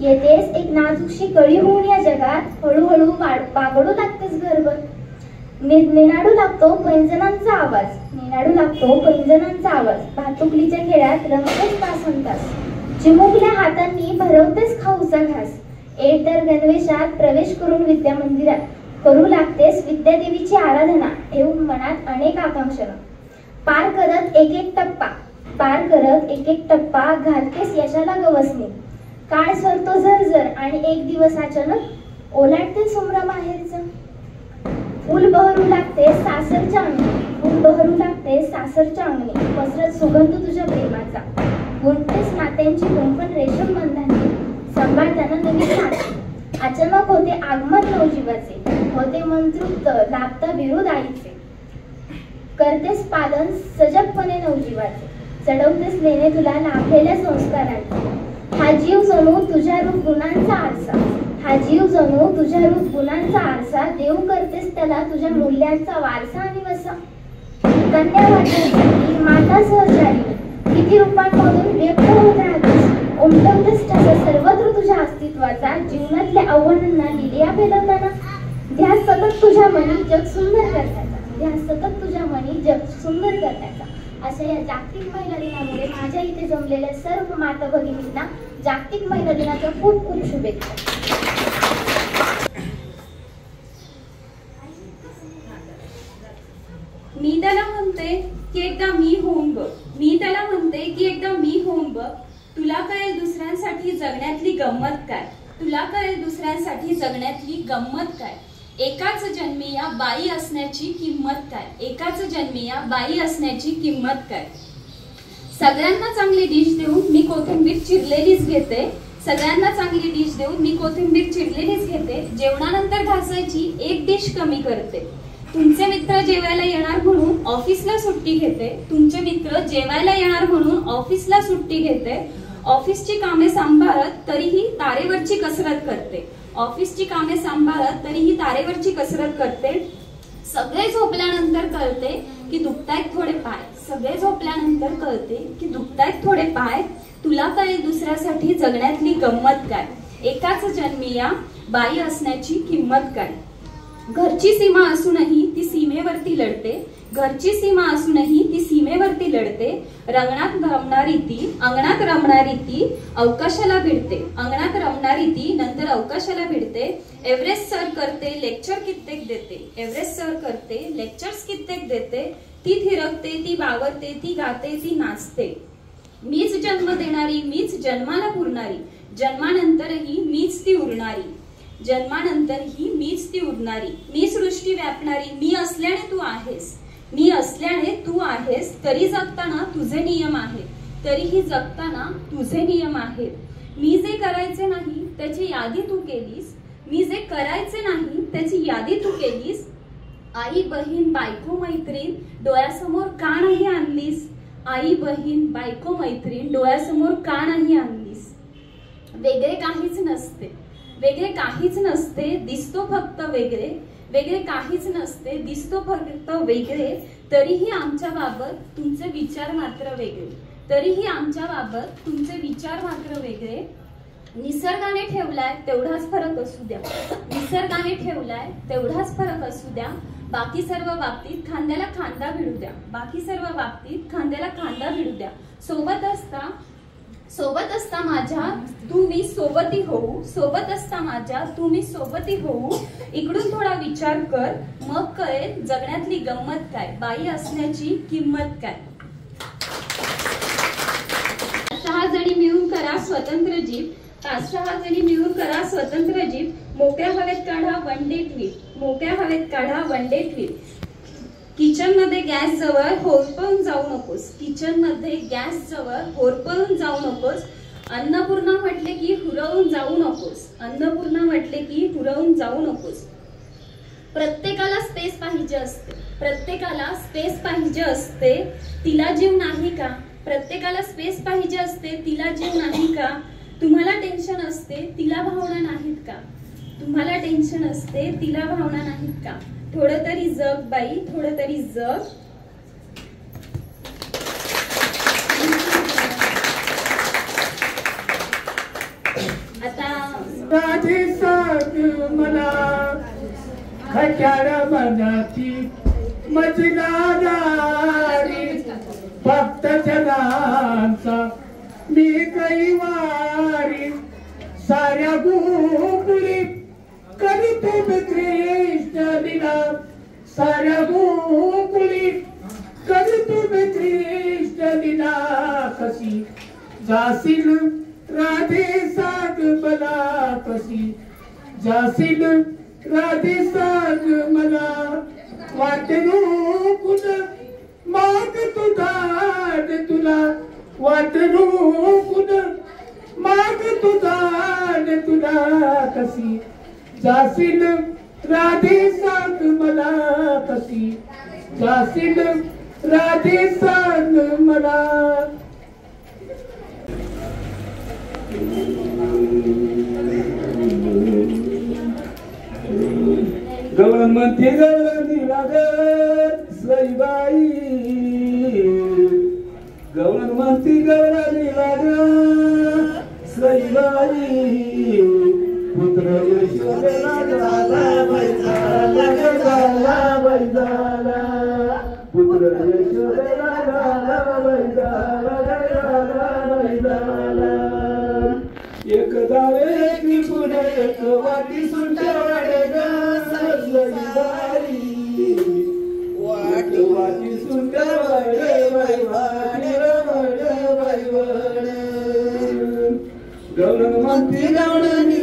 येतेस एक नाजूकशी कळी होऊन या जगात, हळूहळू बागडू लागतेस घरभर. निनाडू लागतो पैंजणांचा आवाज, निनाडू लागतो पैंजणांचा आवाज. भातुकलीच्या खेळात रमतेस तासंतास, चिमुकल्या हातांनी भरवतेस खाऊचा घास. तर गणवेशात प्रवेश करून विद्या मंदिरात करू लागतेस विद्यादेवीची आराधना, ठेवून मनात अनेक आकांक्षणा. पार करत एक एक टप्पा, पार करत एक एक टप्पा, घालतेस यशाला गवसणी. काळ सरतो झरझर आणि एक दिवस अचानक ओलांडते सुमरा माहेरचं. फुल बहरू लागते सासरच्या अंगणी, फुल बहरू लागते सासरच्या अंगणी. पसरत सुगंध तुझ्या प्रेमाचा, गुंतेस नात्यांची गुंफण रेशम बंधांनी. सांभाळताना नवीन नाते, अचानक होते आगमन नवजीवाचे. होते मंत्रुप्त लाभता विरोध आईचे. करतेस पालन सजगपणे नवजीवाचे, चढवतेस लेणे तुला लाभलेल्या संस्कारांचे. हा जीव जणू तुझ्या रूप गुणांचा आरसा, हा जीव जणू तुझ्या रूप गुणांचा आरसा. देव करतेस त्याला तुझ्या मूल्यांचा वारसा आणि वसा. कन्या वाटण्यासाठी माता सहचारी, किती रूपांमधून व्यक्त होत राहतेस. उमटवतेस सर्वत्र तुझ्या अस्तित्वाचा, जीवनातल्या आव्हानांना लिहिल्या पेलवताना. ध्यास सतत तुझ्या मनी जग सुंदर करण्याचा, ध्यास सतत तुझ्या मनी जग सुंदर करण्याचा. अशा या जागतिक महिला दिनामुळे माझ्या इथे जमलेल्या सर्व माता भगिनींना जागतिक महिला दिनाच्या खूप खूप शुभेच्छा. मी त्याला म्हणते की एकदा मी होऊन बघ, मी त्याला म्हणते की एकदा मी होऊन बघ. तुला कळेल दुसऱ्यांसाठी जगण्यातली गंमत काय, तुला कळेल दुसऱ्यांसाठी जगण्यातली गंमत काय. एकाच जन्मी या बाई असण्याची किंमत काय, एकाच जन्मी या बाई असण्याची किंमत काय. सगळ्यांना चांगली डिश देऊन मी कोथिंबीर चिरलेलीच घेते, सगळ्यांना चांगली डिश देऊन मी कोथिंबीर चिरलेलीच घेते. जेवणानंतर घासायची एक डिश कमी करते. तुमचे मित्र जेवायला येणार म्हणून ऑफिसला सुट्टी घेते, तुमचे मित्र जेवायला येणार म्हणून ऑफिसला सुट्टी घेते. ऑफिसची कामे सांभाळत तरीही तारेवरची कसरत करते, ऑफिसची कामे सांभाळत तरीही तारेवरची कसरत करते. सगळे झोपल्यानंतर कळते की दुखतायत थोडे पाय, सगळे झोपल्यानंतर कळते की दुखतायत थोडे पाय. तुला कळेल दुसऱ्यासाठी जगण्यातली गंमत काय, एकाच जन्मी या बाई असण्याची किंमत काय. घरची सीमा असूनही ती सीमेवरती लढते, घरची सीमा असूनही ती सीमेवरती लढते. रंगणात रमणारी ती, अंगणात रमणारी ती, अवकाशाला भिडते, अंगणात रमणारी ती नंतर अवकाशाला भिडते. एव्हरेस्ट सर करते लेक्चर कित्येक देते, एव्हरेस्ट सर करते लेक्चर्स कित्येक देते. ती थिरकते, ती बावरते, ती गाते, ती नाचते. मीच जन्म देणारी, मीच जन्माला पुरणारी, जन्मानंतरही मीच ती उरणारी, जन्मानंतरही मीच ती उरणारी. मी सृष्टी व्यापणारी, मी असल्याने तू आहेस, मी असल्याने तू आहेस. तरी जगताना तुझे नियम आहेत, तरीही जगताना तुझे नियम आहेत. मी जे करायचे नाही त्याची यादी तू केलीस, मी जे करायचे नाही त्याची यादी तू केलीस. आई बहीण बायको मैत्रीण डोळ्यासमोर का नाही आणलीस, आई बहीण बायको मैत्रीण डोळ्यासमोर का नाही आणलीस. वेगळे काहीच नसते, वेगळे काहीच नसते, दिसतो फक्त वेगळे, वेगळे काहीच नसते, दिसतो फक्त वेगळे. तरीही आमच्या बाबत तुमचे विचार मात्र वेगळे, तरीही आमच्या बाबत तुमचे विचार मात्र वेगळे. निसर्गाने ठेवलाय तेवढाच फरक असू द्या, निसर्गाने ठेवलाय तेवढाच फरक असू द्या. बाकी सर्व बाबतीत खांद्याला खांदा भिडू द्या, बाकी सर्व बाबतीत खांद्याला खांदा भिडू द्या. सोबत असता माझ्या तू मी सोबती होऊ, सोबत असता माझ्या तू मी सोबती होऊ. इकडून थोडा विचार कर, मग कळेल जगण्यातली गंमत काय, बाई असण्याची किंमत काय. 5-6 जणी मिळून करा स्वतंत्र जीप, 5-6 जणी मिळून करा स्वतंत्र जीप. मोकळ्या हवेत काढा वन डे ट्रिप, मोकळ्या हवेत काढा वन डे ट्रिप. किचन मध्ये गॅस जवळ होरपळून जाऊ नकोस, किचन मध्ये गॅस जवळ होरपळून जाऊ नकोस. अन्नपूर्णा म्हटले की हुरवून जाऊ नकोस, अन्नपूर्णा म्हटले की हुरवून जाऊ नकोस. प्रत्येकाला स्पेस पाहिजे असते, प्रत्येकाला स्पेस पाहिजे असते, तिला जीव नाही का. प्रत्येकाला स्पेस पाहिजे असते, तिला जीव नाही का. तुम्हाला टेन्शन असते, तिला भावना नाहीत का. तुम्हाला टेन्शन असते, तिला भावना नाहीत का. थोडं तरी जग बाई, थोडं तरी जग. आता राधे सांग मला खट्याळ मनाची मजलादारी फक्त जनांचा मी कैवारी साऱ्या गोकुळीत करीतो मी कृष्ण लीला साऱ्या गोकुळीत करीतो मी कृष्ण लीला कशी जाशील राधे सांग मला कशी जाशील राधे सांग मला वाटलो कुठं माग तुझा तुला वाटलो कुठं माग तुझा तुला कशी जाशील राधे सांग मला कशी जाशील राधे सांग मला गवळण म्हणते गवळणी लागत सईबाई गवळण म्हणते गवळणी लागत सईबाई पुत्र यशोदेला झाला बैजाला झाला बैजाला पुत्र यशोदेला झाला बैजाला बैजाला एक दावे की पुढे एक वाटी सुंदर वाडे गई वाटी सुंदर वाडे बाई वाडे बाई वाडे गवळण म्हणती गवळणी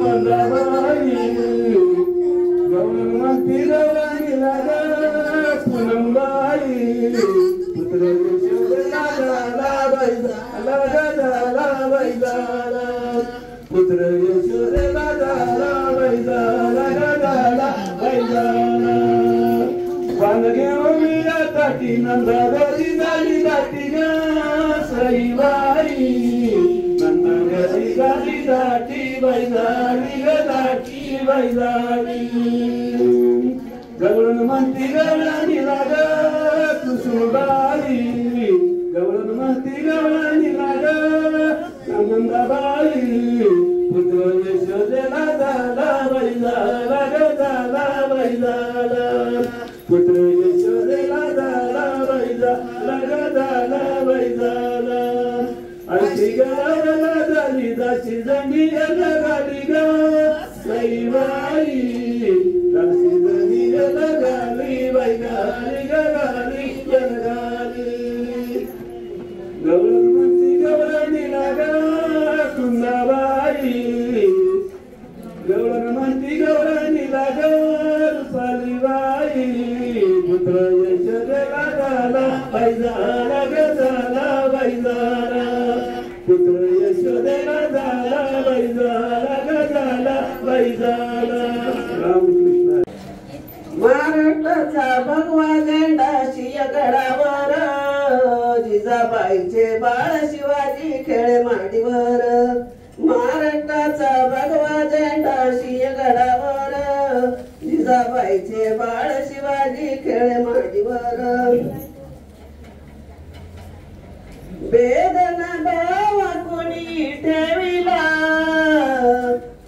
मला बाई गवळण म्हणती गवळणी लागा पूनम बाई पुत्र यशोदेला झाला बैजाला झाला बैजाला पुत्र यशोदेला झाला बैजाला झाला बैजाला पान घेऊन मीरा ताटी नंदा घरी झाली दाटी ग सईबाई नंदा घरी झाली दाटी बैजाली ग दाटी बैजाली गवळण म्हणती गवळणी लाग कुसुमबाई गवळण म्हणती गवळणी लाग नंदाबाई पुत्र यशोदेला झाला बैजाला झाला बैजाला पुत्र यशोदेला झाला बैजाला झाला बैजाला अशी गावाला झाली दाशी जमी गाली ग सईबाई दाशी जमी गाली बाई गाली गाली गाली गवळण म्हणती गवळणी लागा कुंदाबाई गवळण म्हणती गवळणी लागा रुपालीबाई पुत्र यशोदेला झाला बैजाला झाला बैजाला पुत्र यशोदेला झाला बैजाला झाला बैजाला रामकृष्ण महाराष्ट्राचा भगवा झेंडा सिंहगडावर जिजाबाईचे बाळ शिवाजी खेळे माडीवर महाराष्ट्राचा भगवा झेंडा सिंहगडावर जिजाबाईचे बाळ शिवाजी खेळे माडीवर वेदना भावा कोणी ठेविला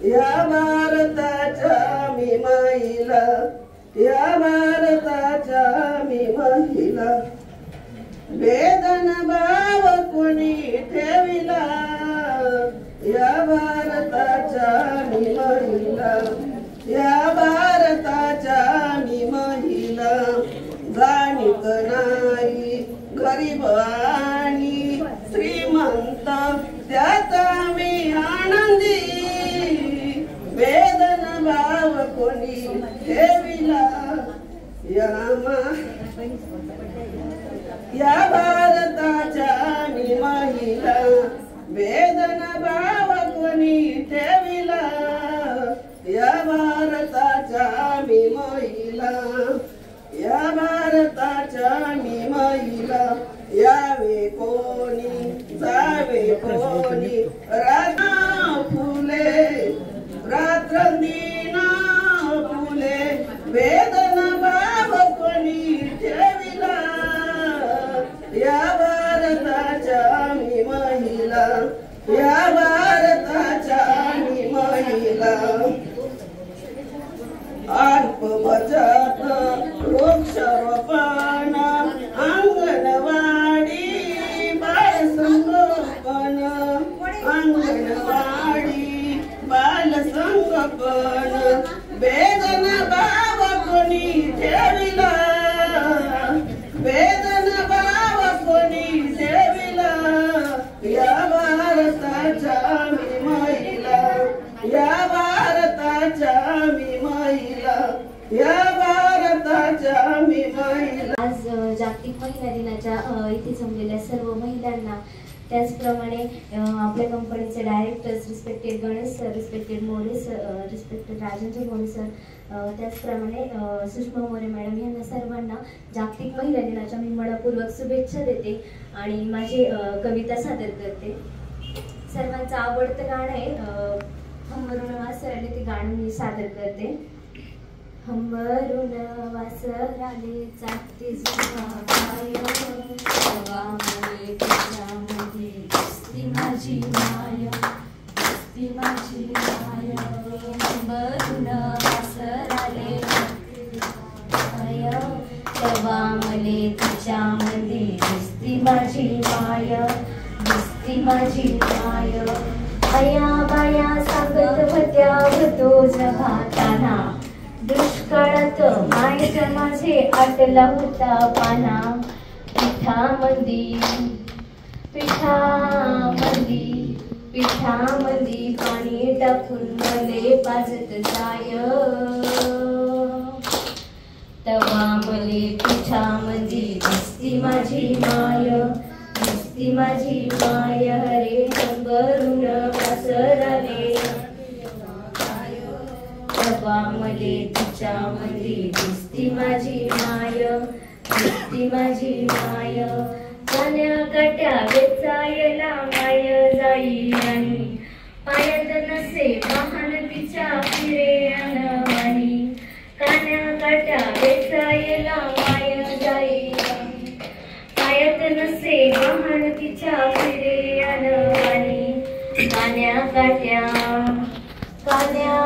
या भारताच्या मी महिला या भारताच्या मी महिला वेदन भाव कोणी ठेविला या भारताच्या मी महिला या भारताच्या मी महिला जाणीत नाही गरीब आणि श्रीमंत त्यात मी आनंदी वेदन भाव कोणी ठेविला या भारताच्या मी महिला वेदन भाव कोणी ठेविला या भारताच्या मी महिला या भारताच्या मी महिला यावे कोणी जावे कोणी राजा फुले रात्रंदिन फुले वेदन भाव कोणी ठेविला या भारताच्या मी महिला या भारताच्या वचत वृक्षरोपण अंगणवाडी बालसंगोपन अंगणवाडी बालसंगोपन वेदना भाव कोणी ठेविला वेदना भाव कोणी ठेविला या भारताच्या मी महिला या भारताच्या मी महिला या भारताच्या मी महिला. आज जागतिक महिला दिनाच्या इथे जमलेल्या सर्व महिलांना त्याचप्रमाणे आपल्या कंपनीचे directors respected Ganesh sir respected More sir respected Rajendra More sir त्याचप्रमाणे सुषमा मोरे मॅडम यांना सर्वांना जागतिक महिला दिनाच्या मी मनपूर्वक शुभेच्छा देते आणि माझी कविता सादर करते. सर्वांचं आवडतं गाणं आहे हंबरून वासराले ते गाणं मी सादर करते. हंबरून वासराले चाकते माझी माय ती माझी माय हंबरून वासराले तेव्हा मले तिच्यामध्ये दिसती माझी माय दिसती माझी माय. अया बाया सांगत होत्या होतो जगाताना दुष्काळात मायेच्या माझे आटला होता पाना. पिठामंदी पिठामंदी पिठामंदी पाणी टाकून मले पाजत जाय तवा मले पिठामंदी दिसती माझी माय दिसती माझी माय. रे हंबरून वासराले तवा मले तिच्यामध्ये दिसती माझी माय दिसती माझी माय. कान्या काट्या वेचायला माय जाई आणि पायात नसे वाहन तिच्या फिरे अनवाणी. कान्या काट्या वेचायला माय जाई पायात नसे वाहन तिच्या फिरे अनवाणी. कान्या काट्या कान्या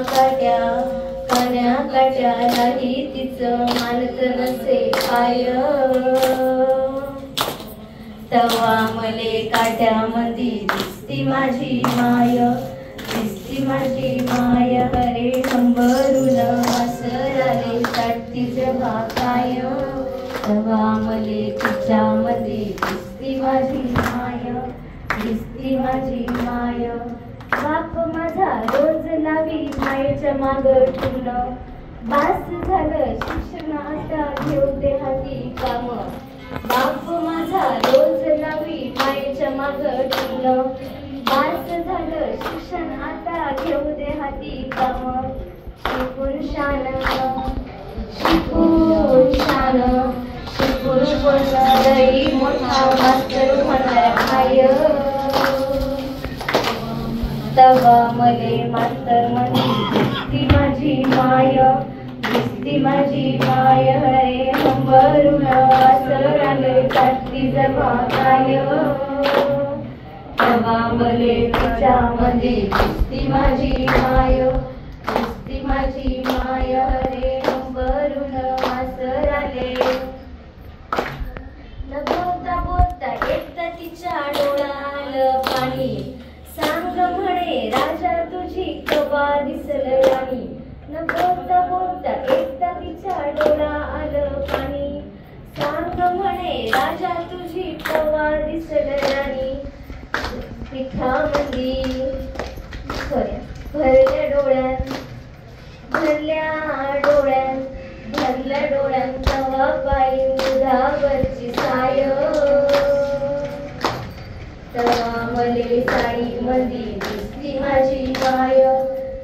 काट्या कान्या काट्यालाही तिचं मानत नसे पाय तवा मले काट्यामध्ये दिसती माझी माय दिसती माझी माय. रे हंबरून वासराले चाटती जगा काय तवा मले तिच्यामध्ये दिसती माझी माय दिसती माझी माय. बाप माझा रोज लावी मायेच्या माग ठेवण बास झालं शिक्षण आता घेऊ दे हाती काम. बाप माझा रोज लावी मायेच्या माग ठेवण बास झालं शिक्षण आता घेऊ दे हाती काम. शिकून शान शिकून शान शिकून कोणतरी मोठा मास्तर होणार काय तवा मले मास्तर म्हणे दिसती माझी माय दिसती माझी माय. रे हंबरून वासराले चाटती जगा काय तवा मले तिच्यामध्ये दिसती माझी माय दिसती माझी माय. रे हंबरून वासराले बोलता बोलता एकदा तिच्या डोळ्याला पाणी सांग म्हणे राजा तुझी कवा दिसल राणी. न बोलता बोलता एकदा तिच्या डोळा आलं पाणी सांग म्हणे राजा तुझी कवा दिसल राणी. पिठामंदी भरल्या डोळ्यात भरल्या डोळ्यात भरल्या डोळ्यात तवा बाई मुधावरची साय तवा मले साडी मधी दिसती माझी माय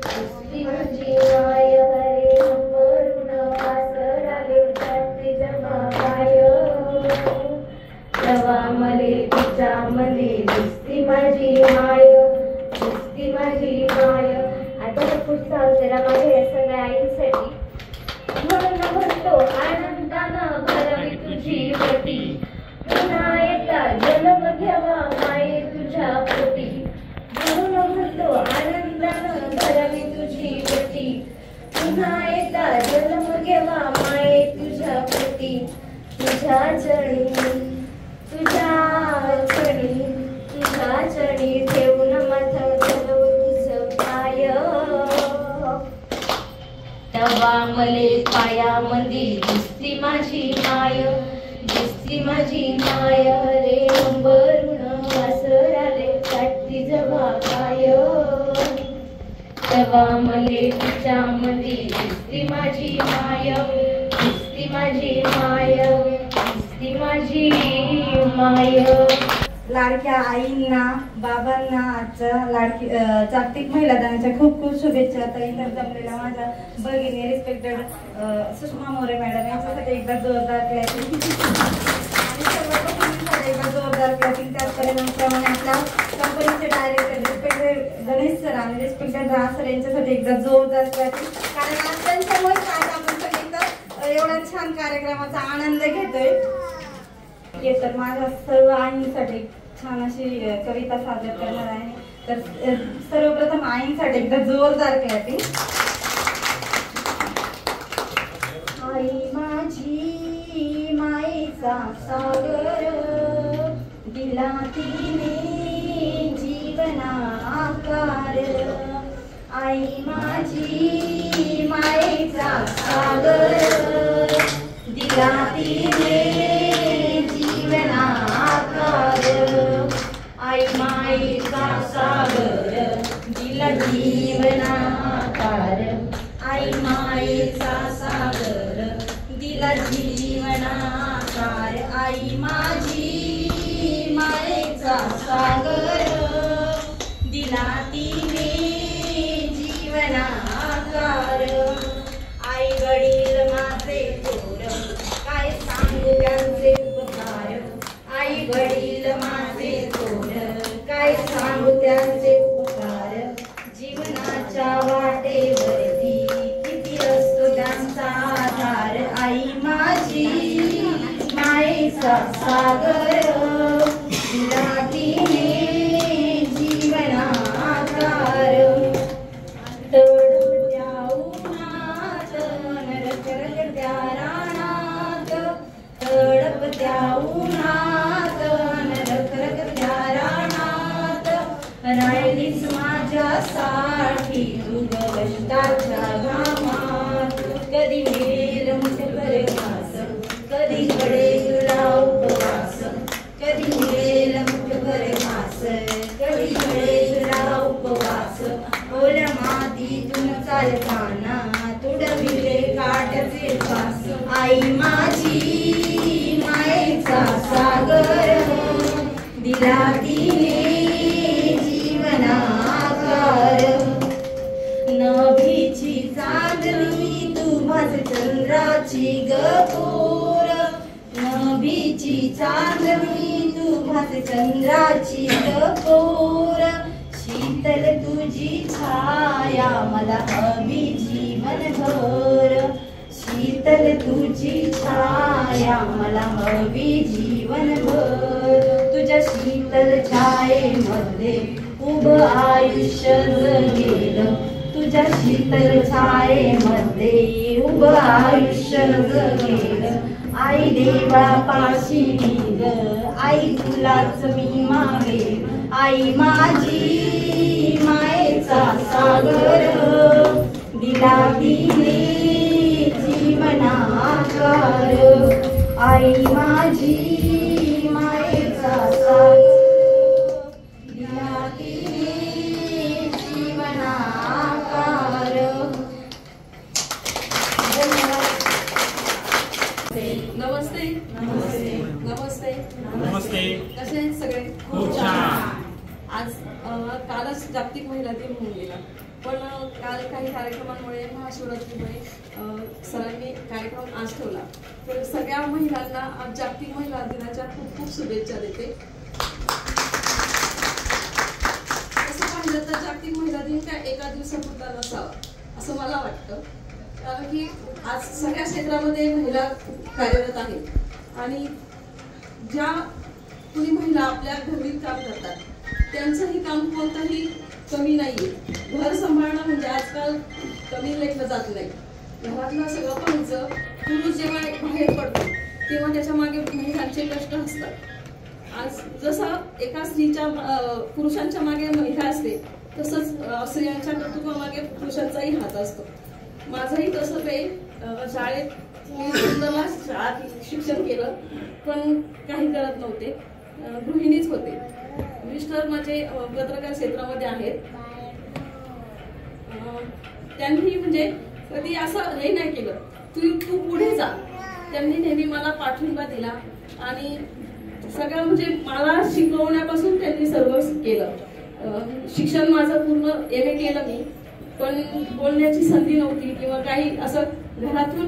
दिसती माझी माय. रे हंबरून वासराले चाटती जगा काय तवा मले तिच्यामध्ये दिसती माझी माय दिसती माझी माय. आता पुढचा जरा माझ्या या सगळ्या आईंसाठी. म्हणून म्हणतो आनंदानं भरावी तुझी वटी पुन्हा येता जन्म घ्यावा माये तुझ्या पोटी. म्हणून म्हणतो आनंदानं भरावी तुझी वटी पुन्हा येता जन्म तुझ्या चरणी ठेवून माथ ठेवू तुझं पाय तवा मले पायामध्ये दिसती माझी माय रे अंबरुण वासराले काटती जवा काय तवा मले तिच्यामध्ये दिसती माझी माय लाडक्या आईंना बाबांना आजच्या जागतिक महिला दिनाच्या खूप खूप शुभेच्छा. तर इथं जमलेल्या माझ्या भगिनी रिस्पेक्टेड सुषमा मोरे मॅडम यांच्यासाठी एकदा जोरदार क्लॅपिंग आणि सर्व कंपनीसाठी एकदा जोरदार क्लॅपिंग. त्याचप्रमाणे आपल्या कंपनीचे डायरेक्टर रिस्पेक्टेड गणेश सर आणि रिस्पेक्टेड राज सर यांच्यासाठी एकदा जोरदार क्लॅपिंग. कारण आज त्यांच्यामुळे आज आपण सगळे एवढा छान कार्यक्रमाचा आनंद घेतोय. तर माझ्या सर्व आईंसाठी छान अशी कविता सादर करणार आहे. तर सर्वप्रथम आईंसाठी एकदा जोरदार क्लॅपिंग. आई माझी मायेचा सागर दिला तिने जीवना आकार. आई माझी मायेचा सागर दिला तिने जीवना आकार. आई मायेचा सागर दिला जीवना आकार. आई मायेचा सागर दिला जीवना आकार. आई माझी मायेचा सागर दिला तिने जीवना आकार. आई वडील माझे थोर काय सांगू त्यांचे उपकार. आई वडील माझे थोर काय सांगू त्यांचे उपकार. जीवनाच्या वाटेवरती किती असतो त्यांचा आधार. आई माझी मायेचा सागर दिला तिने जीवना आकार. तडपत्या उन्हात नरकरकत्या रानात. तडपत्या उन्हात नरकरकत्या रानात. राहिलीस माझ्यासाठी तू कष्टाच्या घामात. कधी मिळेल मुठभर घास कधी घडेल तुला उपवास. कधी मिळेल मुठभर घास कधी घडेल तुला उपवास. ओल्या मातीतून चालताना तुडविले काट्याचे फास. आई माझी मायेचा सागर दिला तिने जीवना आकार. नभीची चांदणी तू माझ चंद्राची गपोर. नभीची चांदणी तू माझ चंद्राची गपोर. शीतल तुझी छाया मला हवी जीवनभर. शीतल तुझी छाया मला हवी जीवनभर. तुझ्या शीतल छायेमध्ये उभं आयुष्य जगेलं. तुझ्या शीतल छायेमध्ये उभं आयुष्य जगेलं. आई देवापाशी मी ग आई तुलाच मी मागेल. आई माझी मायेचा सागर दिला तिने जीवना आकार. आई माझी मायेचा सागर दिला तिने जीवना आकार. नमस्ते. नमस्ते. नमस्ते. नमस्ते. कसे आहेत सगळे? खूप छान. आज कालच जागतिक महिला दिन होऊन गेला, पण काल काही कार्यक्रमांमुळे महाशिवरात्रीमुळे सरांनी कार्यक्रम आज ठेवला. तर सगळ्या महिलांना आज जागतिक महिला दिनाच्या खूप खूप शुभेच्छा देते. तसं पाहिलं तर जागतिक महिला दिन काय एका दिवसापुरता नसावा असं मला वाटतं. कारण की आज सगळ्या क्षेत्रामध्ये महिला कार्यरत आहेत आणि ज्या कुणी महिला आपल्या घरी काम करतात त्यांचंही काम कोणतंही कमी नाहीये. घर सांभाळणं म्हणजे आजकाल कमी लेखलं जात नाही. घरातलं सगळं पाहायचं. पुरुष जेव्हा बाहेर पडतो तेव्हा त्याच्या मागे महिलांचे कष्ट असतात. आज जसं एका स्त्रीच्या पुरुषांच्या मागे महिला असते, तसंच स्त्रियांच्या कर्तृत्वामागे पुरुषांचाही हात असतो. माझंही तसंच आहे. शाळेत मी सुंदरला शाळेत शिक्षण केलं, पण काही करत नव्हते, गृहिणीच होते. मिस्टर माझे पत्रकार क्षेत्रामध्ये आहेत. त्यांनी म्हणजे कधी असं हे नाही केलं, तू पुढे जा. त्यांनी नेहमी मला पाठिंबा दिला आणि सगळं म्हणजे मला शिकवण्यापासून त्यांनी सर्व केलं. शिक्षण माझं पूर्ण MA केलं मी, पण बोलण्याची संधी नव्हती किंवा काही असं घरातून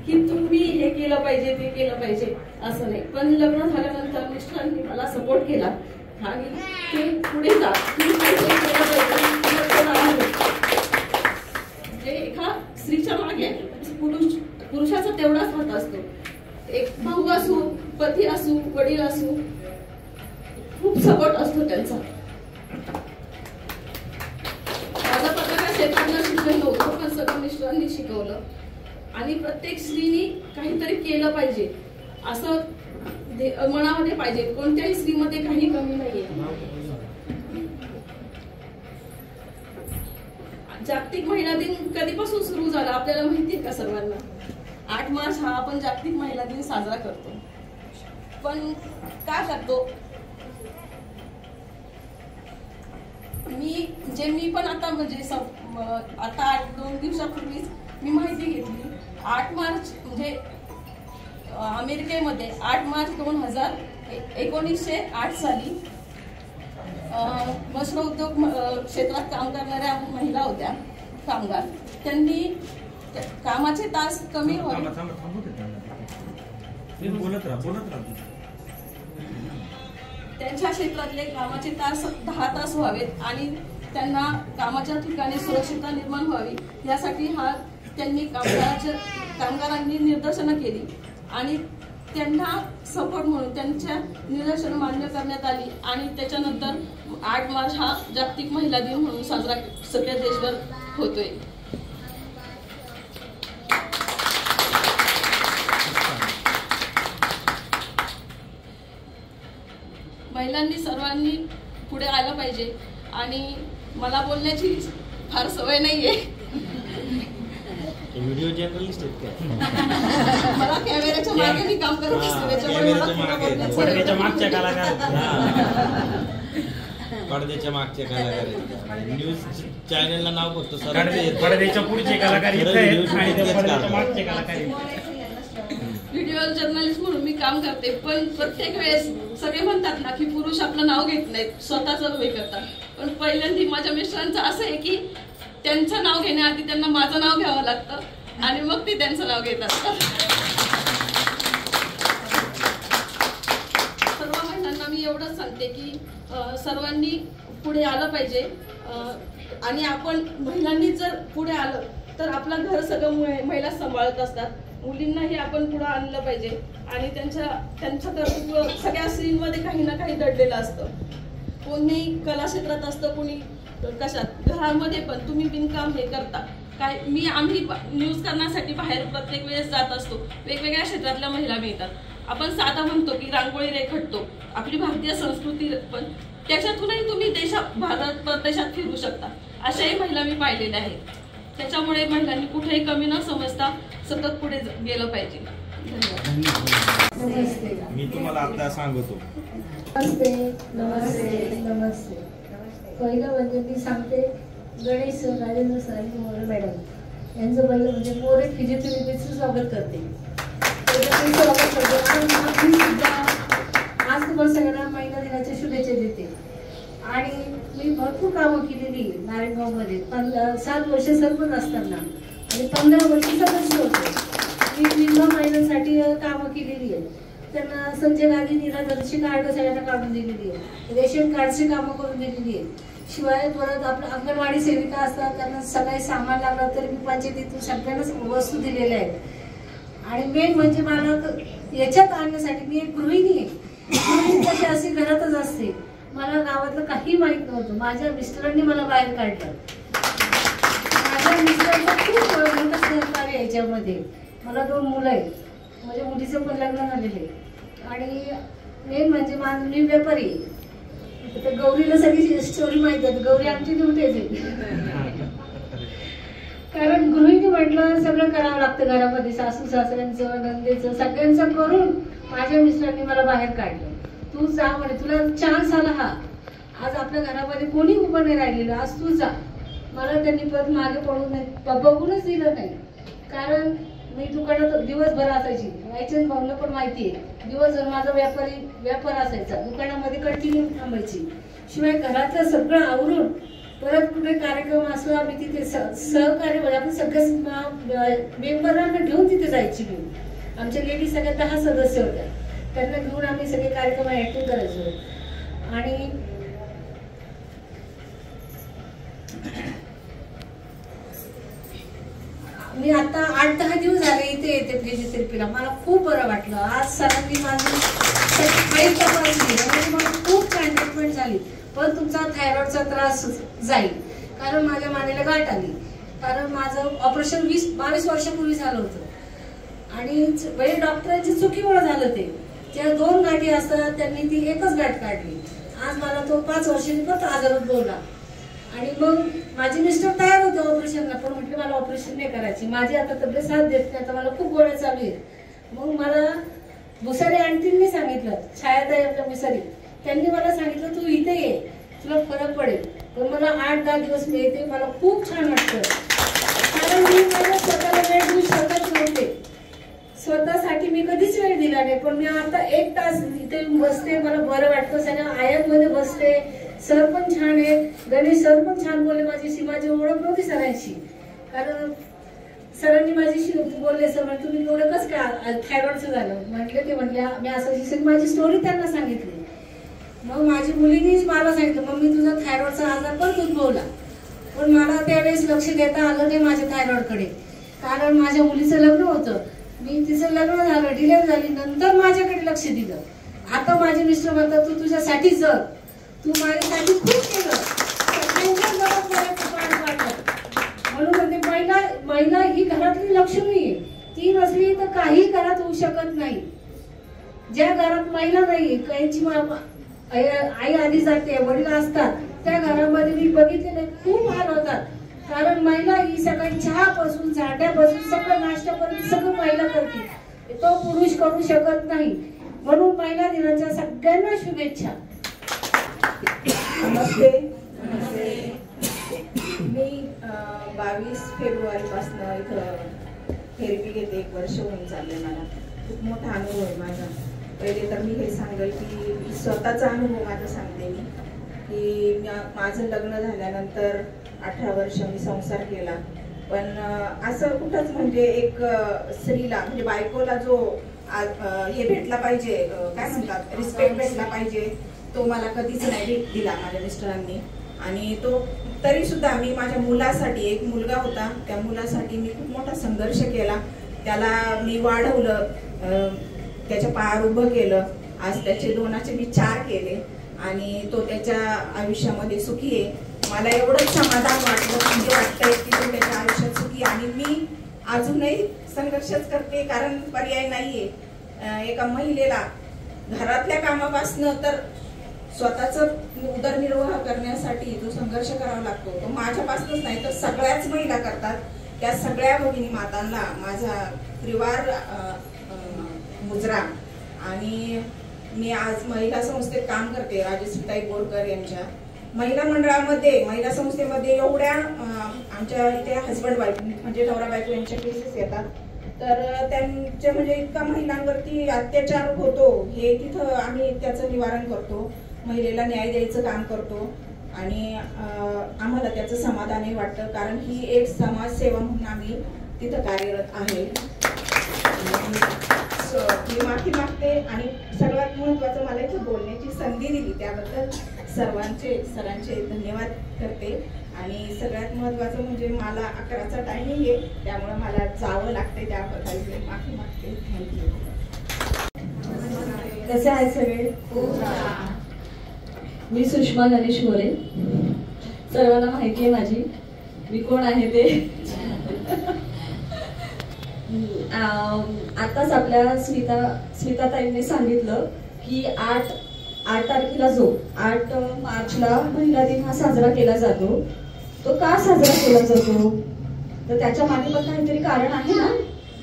की तुम्ही हे केलं पाहिजे ते केलं पाहिजे असं नाही. पण लग्न झाल्यानंतर मिस्टरांनी मला सपोर्ट केला आणि ते पुढे जा, तुम्ही काहीतरी केलं पाहिजे. म्हणजे एका स्त्रीच्या मागे पुरुषाचा तेवढाच हात असतो. एक भाऊ असू, पती असू, वडील असू, खूप सपोर्ट असतो त्यांचा. माझं पत्रकार क्षेत्रातलं शिक्षण नव्हतं, पण सगळं मिस्टरांनी शिकवलं आणि प्रत्येक स्त्रीनी काहीतरी केलं पाहिजे असं मनामध्ये पाहिजे. कोणत्याही स्त्रीमध्ये काही कमी नाहीये. जागतिक महिला दिन कधीपासून सुरू झाला आपल्याला माहितीये का सर्वांना? 8 मार्च हा आपण जागतिक महिला दिन साजरा करतो. पण का करतो? मी पण आता म्हणजे आता 2 दिवसापूर्वीच मी माहिती घेतली. 8 मार्च म्हणजे अमेरिकेमध्ये 8 मार्च 1908 साली वस्त्र उद्योग क्षेत्रात काम करणाऱ्या महिला होत्या, कामगार. त्यांनी कामाचे तास कमी व्हावे, त्यांच्या क्षेत्रातले कामाचे तास 10 तास व्हावेत आणि त्यांना कामाच्या ठिकाणी सुरक्षितता निर्माण व्हावी यासाठी त्यांनी कामगारांनी निदर्शनं केली आणि त्यांना सपोर्ट म्हणून त्यांच्या निदर्शनं मान्य करण्यात आली आणि त्याच्यानंतर 8 मार्च हा जागतिक महिला दिन म्हणून साजरा सगळ्या देशभर होतोय. महिलांनी सर्वांनी पुढे आलं पाहिजे आणि मला बोलण्याची फार सवय नाहीये. व्हिडिओ जर्नलिस्ट आहेत का? मला कॅमेऱ्याच्या मागे मी काम करत असते, त्याच्यामुळे मला पडद्याच्या मागच्या कलाकार, पडद्याच्या मागचे कलाकार. न्यूज चॅनलला नाव फक्त पडद्याच्या पुढचे कलाकार मागचे कलाकार. व्हिडिओ जर्नलिस्ट म्हणून मी काम करते, पण प्रत्येक वेळेस सगळे म्हणतात ना की पुरुष आपलं नाव घेत नाहीत, स्वतःच हे करतात. पण पहिल्यांदा माझ्या मिस्टरांचं असं आहे की त्यांचं नाव घेण्याआधी त्यांना माझं नाव घ्यावं लागतं आणि मग ते त्यांचं नाव घेत असतात. सर्व महिलांना मी एवढंच सांगते की सर्वांनी पुढे आलं पाहिजे आणि आपण महिलांनी जर पुढे आलं तर आपलं घर सगळं महिला सांभाळत असतात. मुलींनाही आपण पुढे आणलं पाहिजे आणि त्यांचं कर्तृत्व सगळ्या स्त्रींमध्ये काही ना काही दडलेलं असतं. कोणी कला क्षेत्रात असतं, कोणी कशात, घरामध्ये पण तुम्ही बिनकाम हे करता काय. आम्ही न्यूज करण्यासाठी बाहेर प्रत्येक वेळेस जात असतो, वेगवेगळ्या क्षेत्रातल्या महिला मिळतात. आपण साधा म्हणतो की रांगोळी रेखाटतो, आपली भारतीय संस्कृती, पण त्याच्यातूनही तुम्ही भारत परदेशात फिरू शकता. अशाही महिला मी पाहिलेल्या आहेत. त्याच्यामुळे महिलांनी कुठेही कमी न समजता सतत पुढे गेलं पाहिजे. धन्यवाद. मी तुम्हाला आता सांगतो. नमस्ते नमस्ते नमस्ते. पहिलं म्हणजे मी सांगते गणेश राजेंद्र सरांनी मोरे मॅडम यांचं पहिलं म्हणजे मोरे फिजिओथेरपीचं स्वागत करते. आज तुम्हाला सगळ्यांना महिला दिनाच्या शुभेच्छा देते. आणि मी भरपूर कामं केलेली नारायणगावमध्ये. 7 वर्ष सरपंच असताना आणि 15 वर्ष सदस्य होते. मी विधवा महिलांसाठी कामं केलेली आहे. त्यांना संजय गांधी निराधारची कार्ड सगळ्यांना काढून दिलेली आहे. रेशन कार्डची कामं करून दिलेली आहे. शिवाय परत आपलं अंगणवाडी सेविका असतात, त्यांना सगळे सामान लागलं तरी मी पंचायतीतून सगळ्यांनाच वस्तू दिलेल्या आहेत. आणि मेन म्हणजे मला याच्यात आणण्यासाठी मी एक गृहिणी आहे. गृहिणी कशी अशी घरातच असते. मला गावातलं काही माहित नव्हतं. माझ्या मिस्टरांनी मला बाहेर काढलं. माझ्या मिस्टरांचं खूप मोठं सहकार्य याच्यामध्ये. मला 2 मुलं आहेत माझ्या मुलीचं पण लग्न झालेलं आहे. आणि मेन म्हणजे मी व्यापारी आहे. तर गौरीला सगळी स्टोरी माहिती आहे. गौरी आमची ड्युटीच आहे. कारण गृहिणी म्हटलं सगळं करावं लागतं घरामध्ये, सासू सासऱ्यांचं नंदेचं सगळ्यांचं करून माझ्या मिस्टरांनी मला बाहेर काढलं. तू जा म्हणे, तुला चान्स आला हा. आज आपल्या घरामध्ये कोणी उभं नाही राहिलेलं, आज तू जा. मला त्यांनी परत मागे पडून नाही बघूनच दिलं नाही. कारण मी दुकानात दिवसभर असायची. वायचंद भाऊला पण माहिती आहे, दिवसभर माझा व्यापार असायचा. दुकानामध्ये कंटिन्यू थांबायची. शिवाय घरातलं सगळं आवरून परत कुठे कार्यक्रम असला मी तिथे सहकार्य म्हणजे आपण सगळ्या मेंबरांना घेऊन तिथे जायची. मी आमच्या लेडीज सगळ्या 10 सदस्य होत्या. त्यांना घेऊन आम्ही सगळे कार्यक्रम अटेंड करायचो. आणि मी आता 8-10 दिवस झाले इथे येते फिजिओथेरपीला. मला खूप बरं वाटलं. आज सरांनी माझी तपासली आणि मला खूप छान ट्रीटमेंट झाली. पण तुमचा थायरॉइडचा त्रास जाईल, कारण माझ्या मानेला गाठ आली. कारण माझं ऑपरेशन 22 वर्षापूर्वी झालं होतं आणि म्हणजे डॉक्टरांची चुकीमुळे झालं ते. त्या 2 गाठी असतात, त्यांनी ती एकच गाठ काढली. आज मला तो 5 वर्षांनी परत आजारात बोलला. आणि मग माझे मिस्टर तयार होते ऑपरेशनला, पण म्हटलं मला ऑपरेशन नाही करायची, माझी आता तब्येत साथ देत नाही, आता मला खूप गोळ्या चालू आहेत. मग मला भुसारी आंटींनी सांगितलं, छायाताई आपल्या भुसारी, त्यांनी मला सांगितलं तू इथे ये, तुला फरक पडेल. पण मला 8-10 दिवस मी येते, मला खूप छान वाटतं. कारण मी माझ्या स्वतःला वेळ देऊ शकत नव्हते. स्वतःसाठी मी कधीच वेळ दिला नाही. पण मी आता 1 तास इथे बसते, मला बरं वाटतं. सगळ्या आयांमध्ये बसते. सर पण छान आहे, गणेश सर पण छान बोलले. माझी माझी ओळख नव्हती सरांची, कारण सरांनी माझ्याशी बोलले, सर म्हणजे तुम्ही एवढं कसं काय थायरॉइडचं झालं म्हटलं. ते म्हटले मी असं माझी स्टोरी त्यांना सांगितली. मग माझी मुलीनीच मला सांगितलं, मम्मी तुझा थायरॉइडचा आजार पण उद्भवला. पण मला त्यावेळेस लक्ष देता आलं नाही माझ्या थायरॉइडकडे, कारण माझ्या मुलीचं लग्न होतं. मी तिचं लग्न झालं, डिलिव्हरी झाली, नंतर माझ्याकडे लक्ष दिलं. आता माझे मिस्टर म्हणतात तू तुझ्यासाठी जग, तू माझ्यासाठी खूप केलं, सगळ्यांच्या घरात मला पाठ पाडलं. म्हणून म्हणते महिला ही घरातली लक्ष्मी आहे. ती नसली तर काही घरात होऊ शकत नाही. ज्या घरात महिला नाही, काहींची आई आधी जाते, वडील असतात, त्या घरामध्ये मी बघितलेले खूप हाल होतात. कारण महिला ही सकाळी चहापासून झाड्यापासून सगळं नाश्त्यापर्यंत सगळं महिला करते, तो पुरुष करू शकत नाही. म्हणून महिला दिनाच्या सगळ्यांना शुभेच्छा. नमस्ते. मी 22 फेब्रुवारीपासून इथं थेरपी घेते. 1 वर्ष होऊन चाललंय. मला खूप मोठा अनुभव आहे माझा. पहिले तर मी हे सांगेल की स्वतःचा अनुभव माझा सांगते मी, की माझं लग्न झाल्यानंतर 18 वर्ष मी संसार केला. पण असं कुठंच म्हणजे एक स्त्रीला म्हणजे बायकोला जो हे भेटला पाहिजे, काय म्हणतात, रिस्पेक्ट भेटला पाहिजे, तो मला कधीच नाही दिला माझ्या मिस्टरांनी. आणि तो तरी सुद्धा मी माझ्या मुलासाठी, एक मुलगा होता, त्या मुलासाठी मी खूप मोठा संघर्ष केला. त्याला मी वाढवलं, त्याच्या पायावर उभं केलं. आज त्याचे 2चे मी 4 केले आणि तो त्याच्या आयुष्यामध्ये सुखी आहे. मला एवढंच समाधान वाटलं, म्हणजे वाटतंय की तो त्याच्या आयुष्यात सुखी. आणि मी अजूनही संघर्षच करते, कारण पर्याय नाहीये. एका महिलेला घरातल्या कामापासून तर स्वतःच उदरनिर्वाह करण्यासाठी जो संघर्ष करावा लागतो, तो माझ्यापासूनच नाही तर सगळ्याच महिला करतात. त्या सगळ्या भगिनी मातांना माझा त्रिवार मुजरा. आणि मी आज महिला संस्थेत काम करते, राजश्रीताई बोरकर यांच्या महिला मंडळामध्ये, महिला संस्थेमध्ये. एवढ्या आमच्या इथे हजबंड वाईफ म्हणजे नवरा बायको यांच्या केसेस येतात, तर त्यांच्या म्हणजे इतका महिलांवरती अत्याचार होतो, हे तिथं आम्ही त्याचं निवारण करतो, महिलेला न्याय द्यायचं काम करतो. आणि आम्हाला त्याचं समाधानही वाटतं, कारण ही एक समाजसेवा म्हणून आम्ही तिथं कार्यरत आहे. मी माफी मागते आणि सगळ्यात महत्त्वाचं मला इथे बोलण्याची संधी दिली त्याबद्दल सरांचे धन्यवाद करते. आणि सगळ्यात महत्त्वाचं म्हणजे मला 11चा टायमिंग आहे, त्यामुळे मला जावं लागते, त्याबद्दल माफी मागते. थँक्यू. कसे आहे सगळे? मी सुषमा गणेश मोरे. सर्वांना माहिती आहे माझी, मी कोण आहे ते. आताच आपल्या स्मिताताईंनी सांगितलं की 8 तारखेला 8 मार्चला महिला दिन हा साजरा केला जातो. तो का साजरा केला जातो? तर त्याच्या मागे पण काहीतरी कारण आहे ना,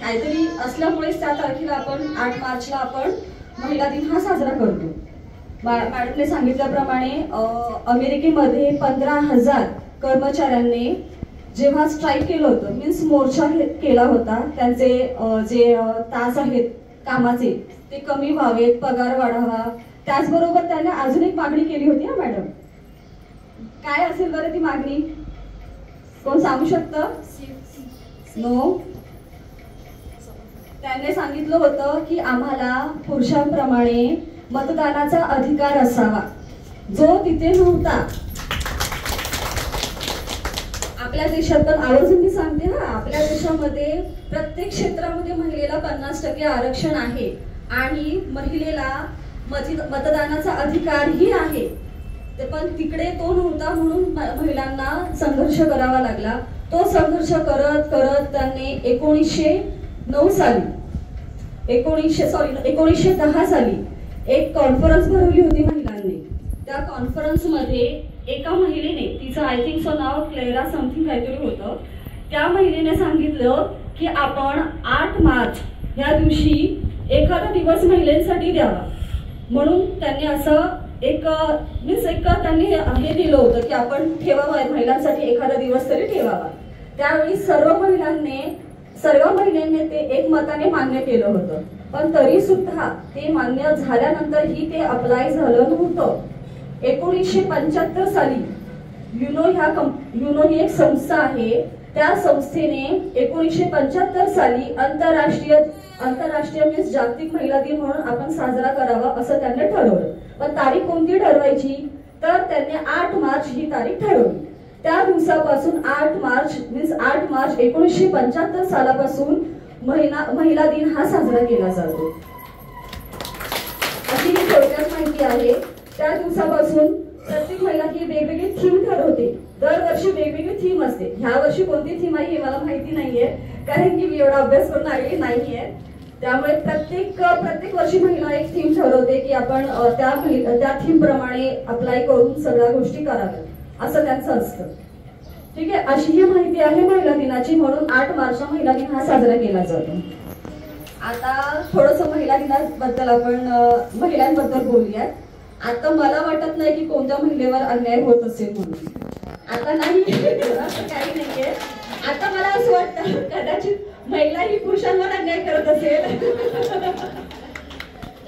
काहीतरी असल्यामुळेच त्या तारखेला आपण 8 मार्चला आपण महिला दिन हा साजरा करतो. मॅडमने सांगितल्याप्रमाणे अमेरिकेमध्ये 15,000 कर्मचाऱ्यांनी जेव्हा स्ट्राईक केलं होतं, मीन्स मोर्चा केला होता, त्यांचे जे तास आहेत कामाचे ते कमी व्हावेत, पगार वाढावा. त्याचबरोबर त्याने अजून एक मागणी केली होती ना मॅडम. काय असेल बरं ती मागणी? कोण सांगू शकतं? नो. त्याने सांगितलं होतं की आम्हाला पुरुषांप्रमाणे मतदानाचा अधिकार असावा, जो तिथे नव्हता. आपल्या देशात पण आवर्जून मी सांगते हा, आपल्या देशामध्ये प्रत्येक क्षेत्रामध्ये महिलेला 50% आरक्षण आहे आणि महिलेला मतदानाचा अधिकारही आहे. ते पण तिकडे तो नव्हता म्हणून महिलांना संघर्ष करावा लागला. तो संघर्ष करत करत त्यांनी 1910 साली एक कॉन्फरन्स भरवली होती महिलांनी. त्या कॉन्फरन्स मध्ये एका महिलेने, तिचं I think so now Clara something काहीतरी होतं, त्या महिलेने सांगितलं की आपण 8 मार्च या दिवशी एखादा दिवस महिलांसाठी द्यावा. म्हणून त्यांनी असं त्यांनी हे दिलं होतं की आपण ठेवावा, महिलांसाठी एखादा दिवस तरी ठेवावा. त्यावेळी सर्व महिलांनी ते एकमताने मान्य केलं होतं. पण तरी सुद्धा ते मान्य झाल्यानंतरही ते अप्लाय झालं नव्हतं. 1975 साली युनो ही एक संस्था आहे, त्या संस्थेने 1975 साली आंतरराष्ट्रीय मीन्स जागतिक महिला दिन म्हणून आपण साजरा करावा असं त्यांनी ठरवलं. पण तारीख कोणती ठरवायची? तर त्यांनी 8 मार्च ही तारीख ठरवली. त्या दिवसापासून 8 मार्च 1975 सालापासून महिला दिन हा साजरा केला जातो. अशी ही थोडक्यात माहिती आहे. त्या दिवसापासून प्रत्येक महिला ही वेगवेगळी थीम ठरवते. दरवर्षी वेगवेगळी थीम असते. ह्या वर्षी कोणती थीम आहे हे मला माहिती नाहीये, कारण की मी एवढा अभ्यास करून आलेली नाहीये. त्यामुळे प्रत्येक वर्षी महिला एक थीम ठरवते की आपण त्या थीम प्रमाणे अप्लाय करून सगळ्या गोष्टी कराव्या असं त्यांचं असतं. ठीक आहे, अशी ही माहिती आहे महिला दिनाची. म्हणून 8 मार्चला महिला दिन हा साजरा केला जातो. आता थोडंसं महिला दिनाबद्दल आपण महिलांबद्दल बोलूयात. आता मला वाटत नाही की कोणत्या महिलेवर अन्याय होत असेल म्हणून. आता नाही, असं काही नाहीये. आता मला असं वाटतं कदाचित महिला ही पुरुषांवर अन्याय करत असेल.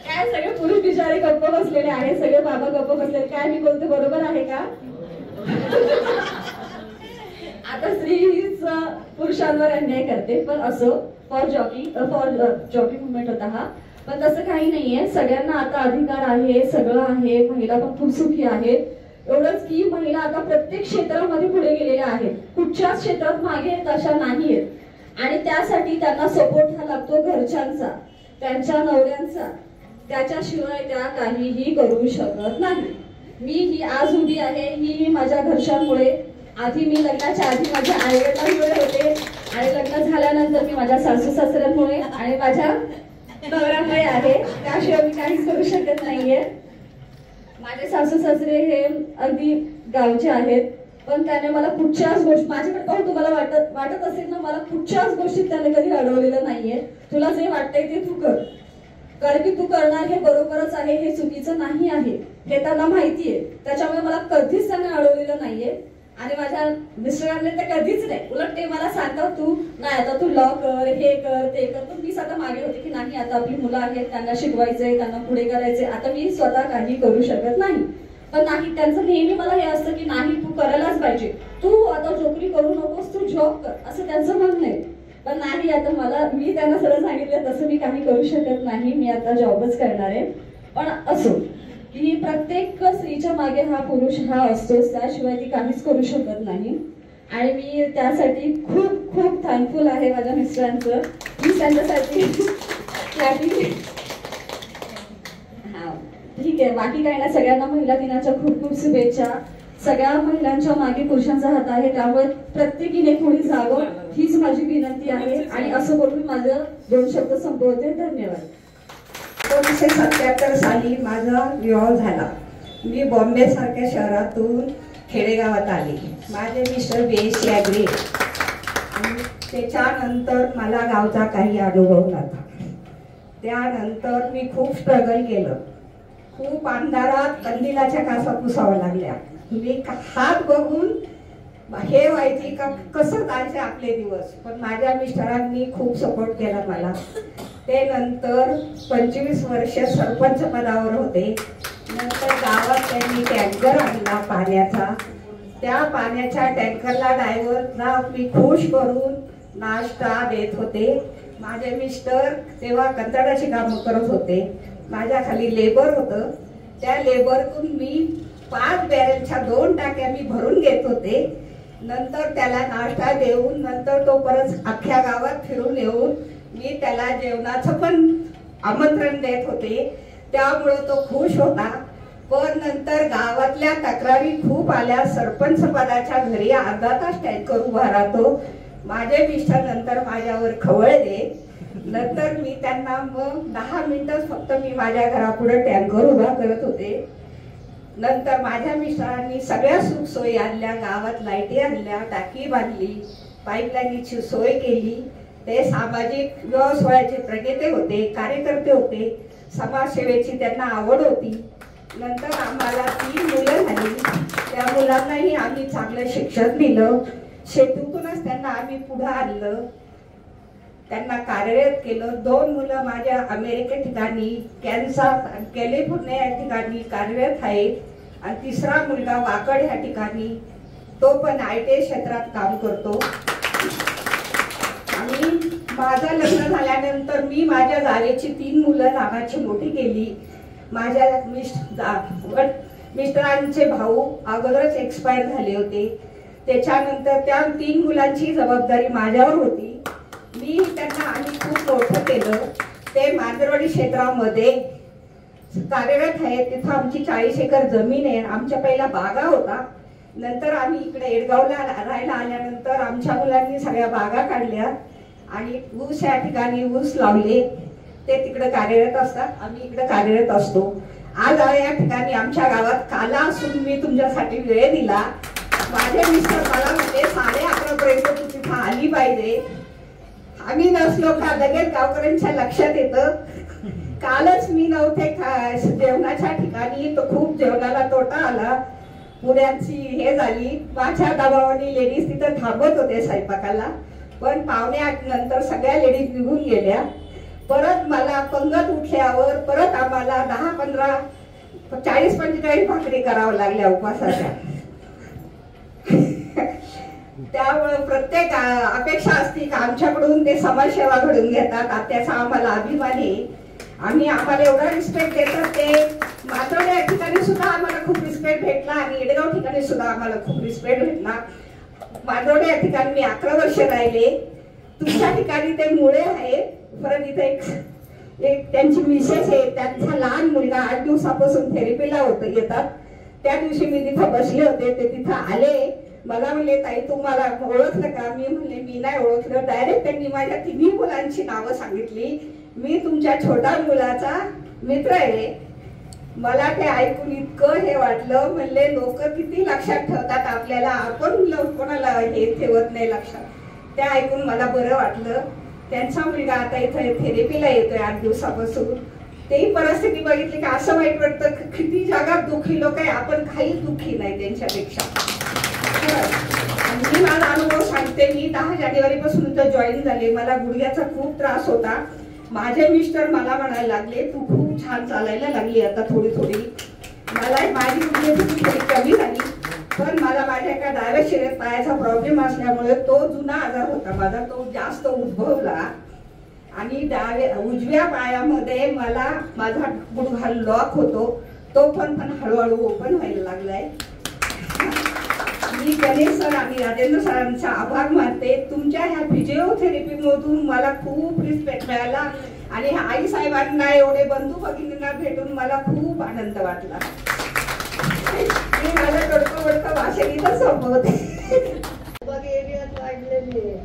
काय सगळे पुरुष बिचारे गप्प बसलेले आहे, सगळे बाबा गप्प बसलेले. काय मी बोलते बरोबर आहे का? आता स्त्री हीच पुरुषांवर अन्याय करते. पण असो, फॉर जॉकी मुवमेंट होता हा. पण तसं काही नाहीये. सगळ्यांना आता अधिकार आहे, सगळं आहे. महिला पण खूप सुखी आहेत. एवढंच की महिला आता प्रत्येक क्षेत्रामध्ये पुढे गेलेल्या आहेत. कुठच्याच क्षेत्रात मागे तशा नाहीयेत. आणि त्यासाठी त्यांना सपोर्ट हा लागतो घरच्यांचा, त्यांच्या नवऱ्यांचा. त्याच्याशिवाय त्या काहीही करू शकत नाही. मी ही आज उभी आहे ही माझ्या घरच्यांमुळे. आधी मी लग्नाच्या आधी माझ्या आईवडिलांमुळे होते आणि लग्न झाल्यानंतर मी माझ्या सासू सासऱ्यांमुळे आणि माझ्या नवऱ्यामुळे आहे. त्याशिवाय मी काहीच करू शकत नाहीये. माझे सासू सासरे हे अगदी गावचे आहेत, पण त्याने मला कुठच्याच गोष्टी, माझ्याकडे पाहून तुम्हाला वाटत असेल ना, मला कुठच्याच गोष्टीत त्याने कधी अडवलेलं नाहीये. तुला जे वाटतंय ते तू कर, कारण की तू करणार हे बरोबरच आहे, हे चुकीचं नाही आहे हे त्यांना माहितीये. त्याच्यामुळे मला कधीच त्याने अडवलेलं नाहीये. आणि माझ्या मिस्टरांनी तर कधीच नाही, उलट ते मला सांगतात तू नाही आता तू लॉ कर, हे कर, ते कर. पण मी स्वतः मागे होते की नाही, आता आपली मुलं आहेत, त्यांना शिकवायचंय, त्यांना पुढे करायचंय, आता मी स्वतः काही करू शकत नाही. पण नाही, त्यांचं नेहमी मला हे असतं की नाही तू करायलाच पाहिजे, तू आता नोकरी करू नकोस, तू जॉब कर, असं त्यांचं म्हणणं आहे. पण नाही, आता मी त्यांना सरळ सांगितलं तसं मी काही करू शकत नाही, मी आता जॉबच करणार आहे. पण असो की प्रत्येक स्त्रीच्या मागे हा पुरुष हा असतोच, त्याशिवाय ती काहीच करू शकत नाही. आणि मी त्यासाठी खूप खूप थँकफुल आहे माझ्या मिस्टरांचं. मी त्यांच्यासाठी हा ठीक आहे, बाकी काही नाही. सगळ्यांना महिला दिनाच्या खूप खूप शुभेच्छा. सगळ्या महिलांच्या मागे पुरुषांचा हात आहे, त्यामुळे प्रत्येकीने पुढे जावं हीच माझी विनंती आहे. आणि असं बोलून माझं 2 शब्द संपवते. धन्यवाद. 1977 साली माझा विवाह झाला. मी बॉम्बे सारख्या शहरातून खेडेगावात आली. माझे मिस्टर BSc ॲग्री. त्याच्यानंतर मला गावचा काही अनुभव नव्हता. त्यानंतर मी खूप स्ट्रगल केलं. खूप अंधारात कंदिलाच्या कासा पुसाव्या लागल्या. मी हात बघून हे व्हायची का कसं जायचे आपले दिवस. पण माझ्या मिस्टरांनी खूप सपोर्ट केला मला. ते नंतर 25 वर्ष सरपंच पदावर होते. नंतर गावात त्यांनी टँकर आणला पाण्याचा. त्या पाण्याच्या टँकरला ड्रायव्हरला मी खुश करून नाश्ता देत होते. माझे मिस्टर तेव्हा कंत्राटाची कामं करत होते. माझ्या खाली लेबर होतं. त्या लेबरतून मी 5 बॅरेलच्या 2 टाक्या मी भरून घेत होते. नंतर त्याला नाश्ता देऊन नंतर तो परत अख्ख्या गावात फिरून येऊन मी त्याला जेवणाचं पण आमंत्रण देत होते. त्यामुळं तो खुश होता. पण नंतर गावातल्या तक्रारी खूप आल्या. सरपंच पदाच्या घरी अर्धा तास टँकर उभा राहतो. माझे मिस्टर नंतर माझ्यावर खवळले. नंतर मी त्यांना मग 10 मिनिटच फक्त मी माझ्या घरापुढे टँकर उभा करत होते. नंतर माझ्या मिस्टरांनी सगळ्या सुखसोयी आणल्या. गावात लाईटी आणल्या, टाकी बांधली, पाईपलाईनची सोय केली. ते सामाजिक व्यवसायाचे प्रनेते होते, कार्यकर्ते होते. समाजसेवेची त्यांना आवड होती. नंतर आम्हाला 3 मुलं झाली. त्या मुलांनाही आम्ही चांगलं शिक्षण दिलं. शेतीतूनच त्यांना आम्ही पुढे आणलं. त्यांना कार्यरत केलं. 2 मुलं माझ्या अमेरिके ठिकाणी, कॅन्सास आणि कॅलिफोर्निया या ठिकाणी कार्यरत आहेत. आणि 3रा मुलगा वाकड या ठिकाणी, तो पण IT क्षेत्रात काम करतो. आणि माझं लग्न झाल्यानंतर मी माझ्या जावेची 3 मुलं लहानाची मोठी केली. माझ्या मिस्टरांचे भाऊ अगोदरच एक्सपायर झाले होते. त्याच्यानंतर त्या 3 मुलांची जबाबदारी माझ्यावर होती. मी त्यांना आम्ही खूप मोठं केलं. ते मांजरवाडी क्षेत्रामध्ये कार्यरत आहे. तिथं आमची 40 एकर जमीन आहे. आमच्या पहिला बागा होता. नंतर आम्ही इकडे एडगावला राहायला आल्यानंतर आमच्या मुलांनी सगळ्या बागा काढल्या आणि ऊस या ठिकाणी ऊस लावले. ते तिकडे कार्यरत असतात, आम्ही इकडे कार्यरत असतो. आज या ठिकाणी आमच्या गावात काला असून मी तुमच्यासाठी वेळ दिला. माझे मिस्टर मला म्हणजे 11:30 पर्यंत तू तिथं आली पाहिजे. आम्ही नसलो का लगेच गावकऱ्यांच्या लक्षात येतं. कालच मी नव्हते जेवणाच्या ठिकाणी, तर खूप जेवणाला तोटा आला. पुण्याची हे झाली. माझ्या दबावाने लेडीज तिथं थांबत होते स्वयंपाकाला. पण 7:45 नंतर सगळ्या लेडीज निघून गेल्या. परत मला पंगत उठल्यावर परत आम्हाला 10, 15, 40, 45 भाकरी करावं लागल्या उपासाच्या. त्यामुळे प्रत्येक अपेक्षा असते की आमच्याकडून ते समाजसेवा घडून घेतात. त्याचा आम्हाला अभिमान आहे. आम्हाला एवढा रिस्पेक्ट देतात. ते मातोडे या ठिकाणी सुद्धा आम्हाला खूप रिस्पेक्ट भेटला आणि एडगाव ठिकाणी सुद्धा आम्हाला खूप रिस्पेक्ट भेटला. मातोडे या ठिकाणी मी 11 वर्ष राहिले. तुमच्या ठिकाणी ते मुळे आहे. परत इथे एक त्यांची मिसेस आहे. त्यांचा लहान मुलगा 8 दिवसापासून थेरपीला येतात. त्या दिवशी मी तिथं बसले होते. ते तिथं आले. मला म्हणले ताई तुम्हाला ओळखलं का? मी म्हणले मी नाही ओळखलं. डायरेक्ट त्यांनी माझ्या 3 मुलांची नावं सांगितली. मी तुमच्या छोट्या मुलाचा मित्र आहे. मला ते ऐकून इतकं हे वाटलं. म्हणले लोक किती लक्षात ठेवतात आपल्याला, आपण कोणाला हे ठेवत नाही लक्षात. ते ऐकून मला बरं वाटलं. त्यांचा मुलगा आता इथं थेरपीला येतोय 8 दिवसापासून. तेही परिस्थिती बघितली की असं वाईट वाटतं किती जगात दुःखी लोक आहे, आपण काहीच दुःखी नाही त्यांच्यापेक्षा. मी माझा अनुभव सांगते. मी 10 जानेवारी पासून इथं जॉईन झाले. मला गुडघ्याचा खूप त्रास होता. माझे मिस्टर मला म्हणायला लागले तू खूप छान चालायला लागली आता थोडी थोडी. मला माझी गुडघ्याची थोडी कमी झाली. पण मला माझ्या एका डाव्या शिरेत पायाचा प्रॉब्लेम असल्यामुळे तो जुना आजार होता माझा, तो जास्त उद्भवला. आणि उजव्या पायामध्ये मला माझा गुडघा लॉक होतो. तो पण हळूहळू ओपन व्हायला लागलाय. मी गणेश सर आणि राजेंद्र सरांचा आभार मानते. तुमच्या ह्या फिजिओथेरपी मधून मला खूप रिस्पेक्ट मिळाला आणि आई साहेबांना एवढे बंधू भगिनींना भेटून मला खूप आनंद वाटला. मी माझं तडकं भाषेने संपवते. एरियात लागलेली आहे.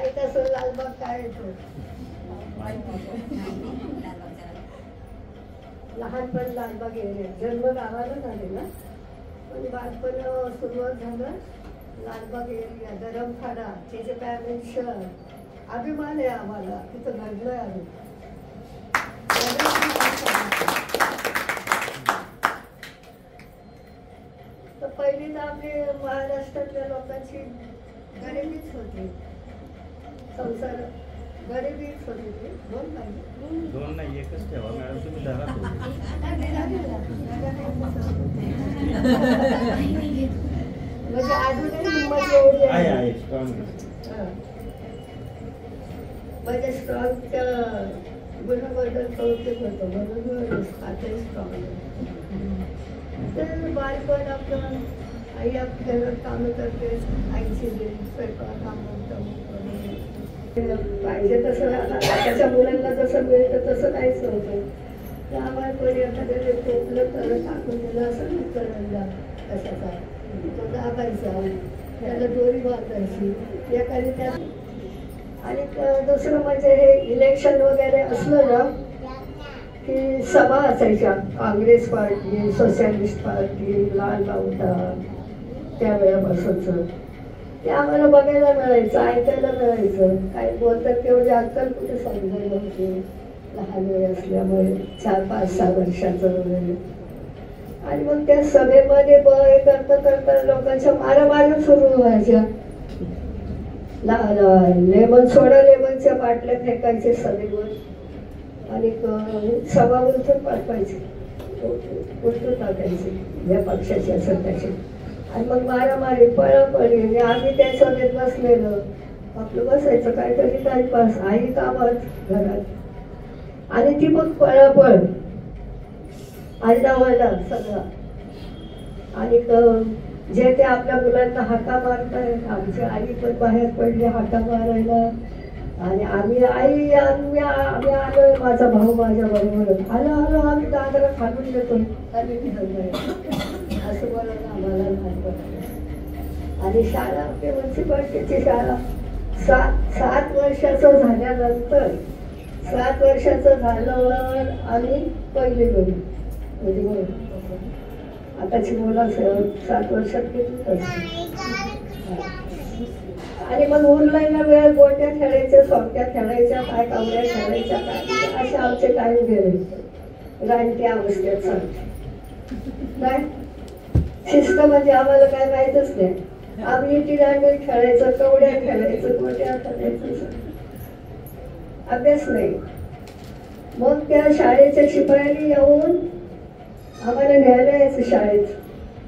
माहित असं लालबाग काय येतो लहानपण लालबाग एरिया जन्म गावाला झालेला पण बालपण सुरुवात झालं लालबाग एरिया धरमठाणा त्याचे पॅरेंट्स अभिमान आहे आम्हाला तिथं घडलोय आम्ही तर पहिली तर आपली महाराष्ट्रातल्या लोकांची गरिबीच होती संसार गरिबीच होती ती दोन नाही एकच ठेवा मॅडम तुम्ही धरा म्हणजे अजूनही हिंमत एवढी आहे म्हणजे स्ट्रॉंग गुणाबद्दल कौतुक होतं म्हणून आताही स्ट्रॉंग तर बालपण आपलं आई आपल्याला कामं करते आईची स्वयंपाक काम पाहिजे तसं आताच्या मुलांना जसं मिळतं तसं काहीच नव्हतं तर आम्हाला कोणी एखाद्याने टोपलं तर टाकून दिलं असं नाही करायला कशाचा तो दाबायचा त्याला दोरी बांधायची एखादी त्या आणि दुसरं म्हणजे हे इलेक्शन वगैरे असलं ना की सभा असायच्या काँग्रेस पार्टी सोशलिस्ट पार्टी लाल बावटा त्यावेळेपासूनचं ते आम्हाला बघायला मिळायचं ऐकायला मिळायचं काय बोलतात तेवढी अक्कल कुठे समजायला होती लहान वेळ असल्यामुळे 4-5-6 वर्षाचं वगैरे आणि मग त्या सभेमध्ये हे करता करता लोकांच्या मारामारी सुरू व्हायच्या लेमन सोडा लेमनच्या बाटल्या फेकायचे सभेवर आणि सभा उलटून पाठवायची उलटून टाकायची या पक्षाची असेल त्याची आणि मग मारामारी पळापळी आम्ही त्या सभेत बसलेलं आपलं बसायचं काहीतरी टाइमपास आई कामात घरात आणि ती मग पळापळ आरडाओरडा सगळा आणि जे ते आपल्या मुलांना हाका मारतायत आमची आई पण बाहेर पडली हाका मारायला आणि आम्ही आलोय माझा भाऊ माझ्या बरोबर आलो आम्ही दादरा खालून येतो असं बोलत आम्हाला आणि शाळा आपली म्युन्सिपाल्टीची शाळा 7 वर्षाचं झाल्यानंतर 7 वर्षाचं झाल्यावर आम्ही पहिली गेली म्हणजे आताची मुलं 7 वर्षात घेतली आणि मग उरलायला वेळ गोट्या खेळायच्या सोट्या खेळायच्या काय कावड्या खेळायच्या काय असे आमचे टाइम गेले रानटी अवस्थेत काय शिस्त म्हणजे आम्हाला काय माहितच नाही आम्ही ती रांगोळी खेळायचं कवड्या खेळायचं गोट्या खेळायचं अभ्यास नाही मग त्या शाळेच्या शिपायाने येऊन आम्हाला न्यायला यायचं शाळेत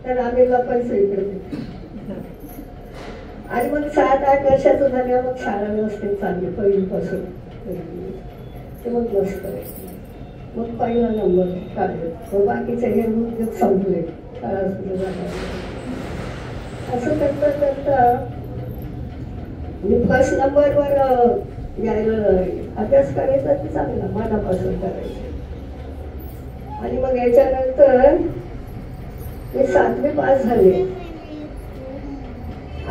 तर आम्ही लपायचो इकडे आणि मग 7-8 वर्षाचं झाल्या मग शाळा व्यवस्थित चालली पहिलीपासून मग मस्त मग पहिला नंबर शाळेत मग बाकीचे हे उद्योग संपले शाळा सुरू झाल्या असं करता करता मी फर्स्ट नंबरवर यायला अभ्यास करायचा ते चांगला मनापासून करायचा आणि मग याच्यानंतर मी 7वी पास झाले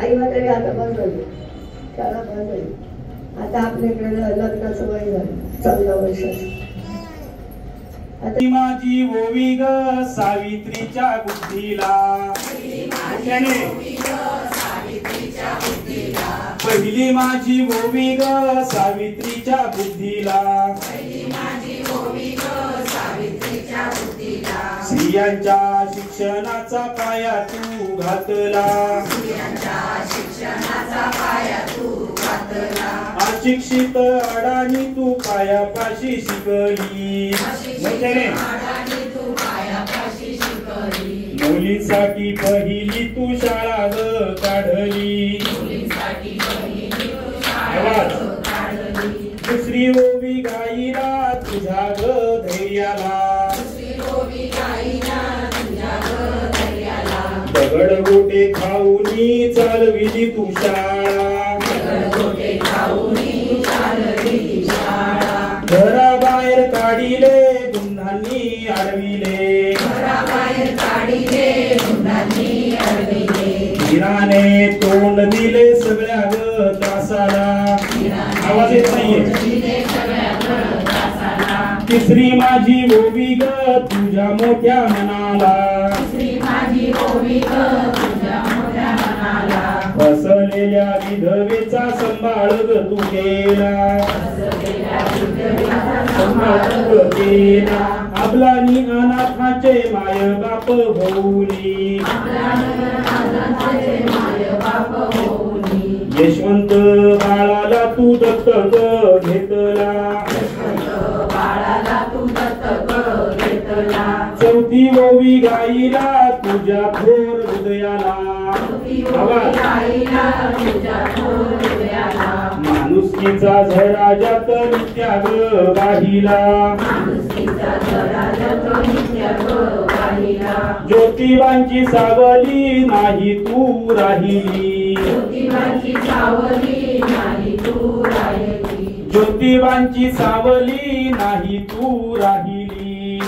आई वगैरे आता बंद झाली शाळा बंद झाली आता आपल्याकडे लग्नाचं वय झालं 14 वर्षाचं माझी ओवी ग सावित्रीच्या बुद्धीला पहिली माझी ओवी ग सावित्रीच्या बुद्धीला स्त्रियांच्या शिक्षणाचा पाया तू घातला अशिक्षित अडाणी तू पायापाशी शिकली मुलींसाठी पहिली तू शाळा ग काढली दुसरी ओवी गाईला तुझ्या ग धैर्याला दगड गोटे खाऊनी चालविली तू शाळा घराबाहेर काढिले गुन्हांनी अडविले धीराने तोंड दिले सगळ्या ग त्रासाला आवाज येत नाहीये. तिसरी माझी ओवी ग तुझ्या मोठ्या मनाला, फसलेल्या विधवेचा संभाळ ग तू केला, संभाळ ग केला. आपलानी अनाथाचे माय बाप होऊनी, यशवंत बाळाला तू दत्तक घेतला, चौथी ओवी गाईला तुझ्या थोर हृदयाला, माणुसकीचा झरा ज्यात नित्याग वाहिला, ज्योतिबांची सावली नाही तू राहिली, ज्योतिबांची सावली नाही तू राहिली,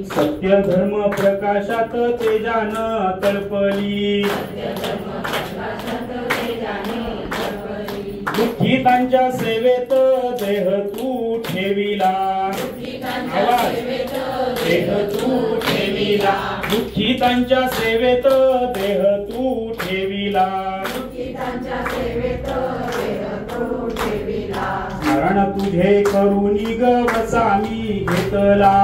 सत्य धर्म प्रकाशात तेजान तळपली, दुःखितांच्या सेवेत देह तू ठेविला, देह तू ठेविला, दुःखितांच्या सेवेत देह तू ठेविला, स्मरण तुझे करुणी ग वसामी घेतला,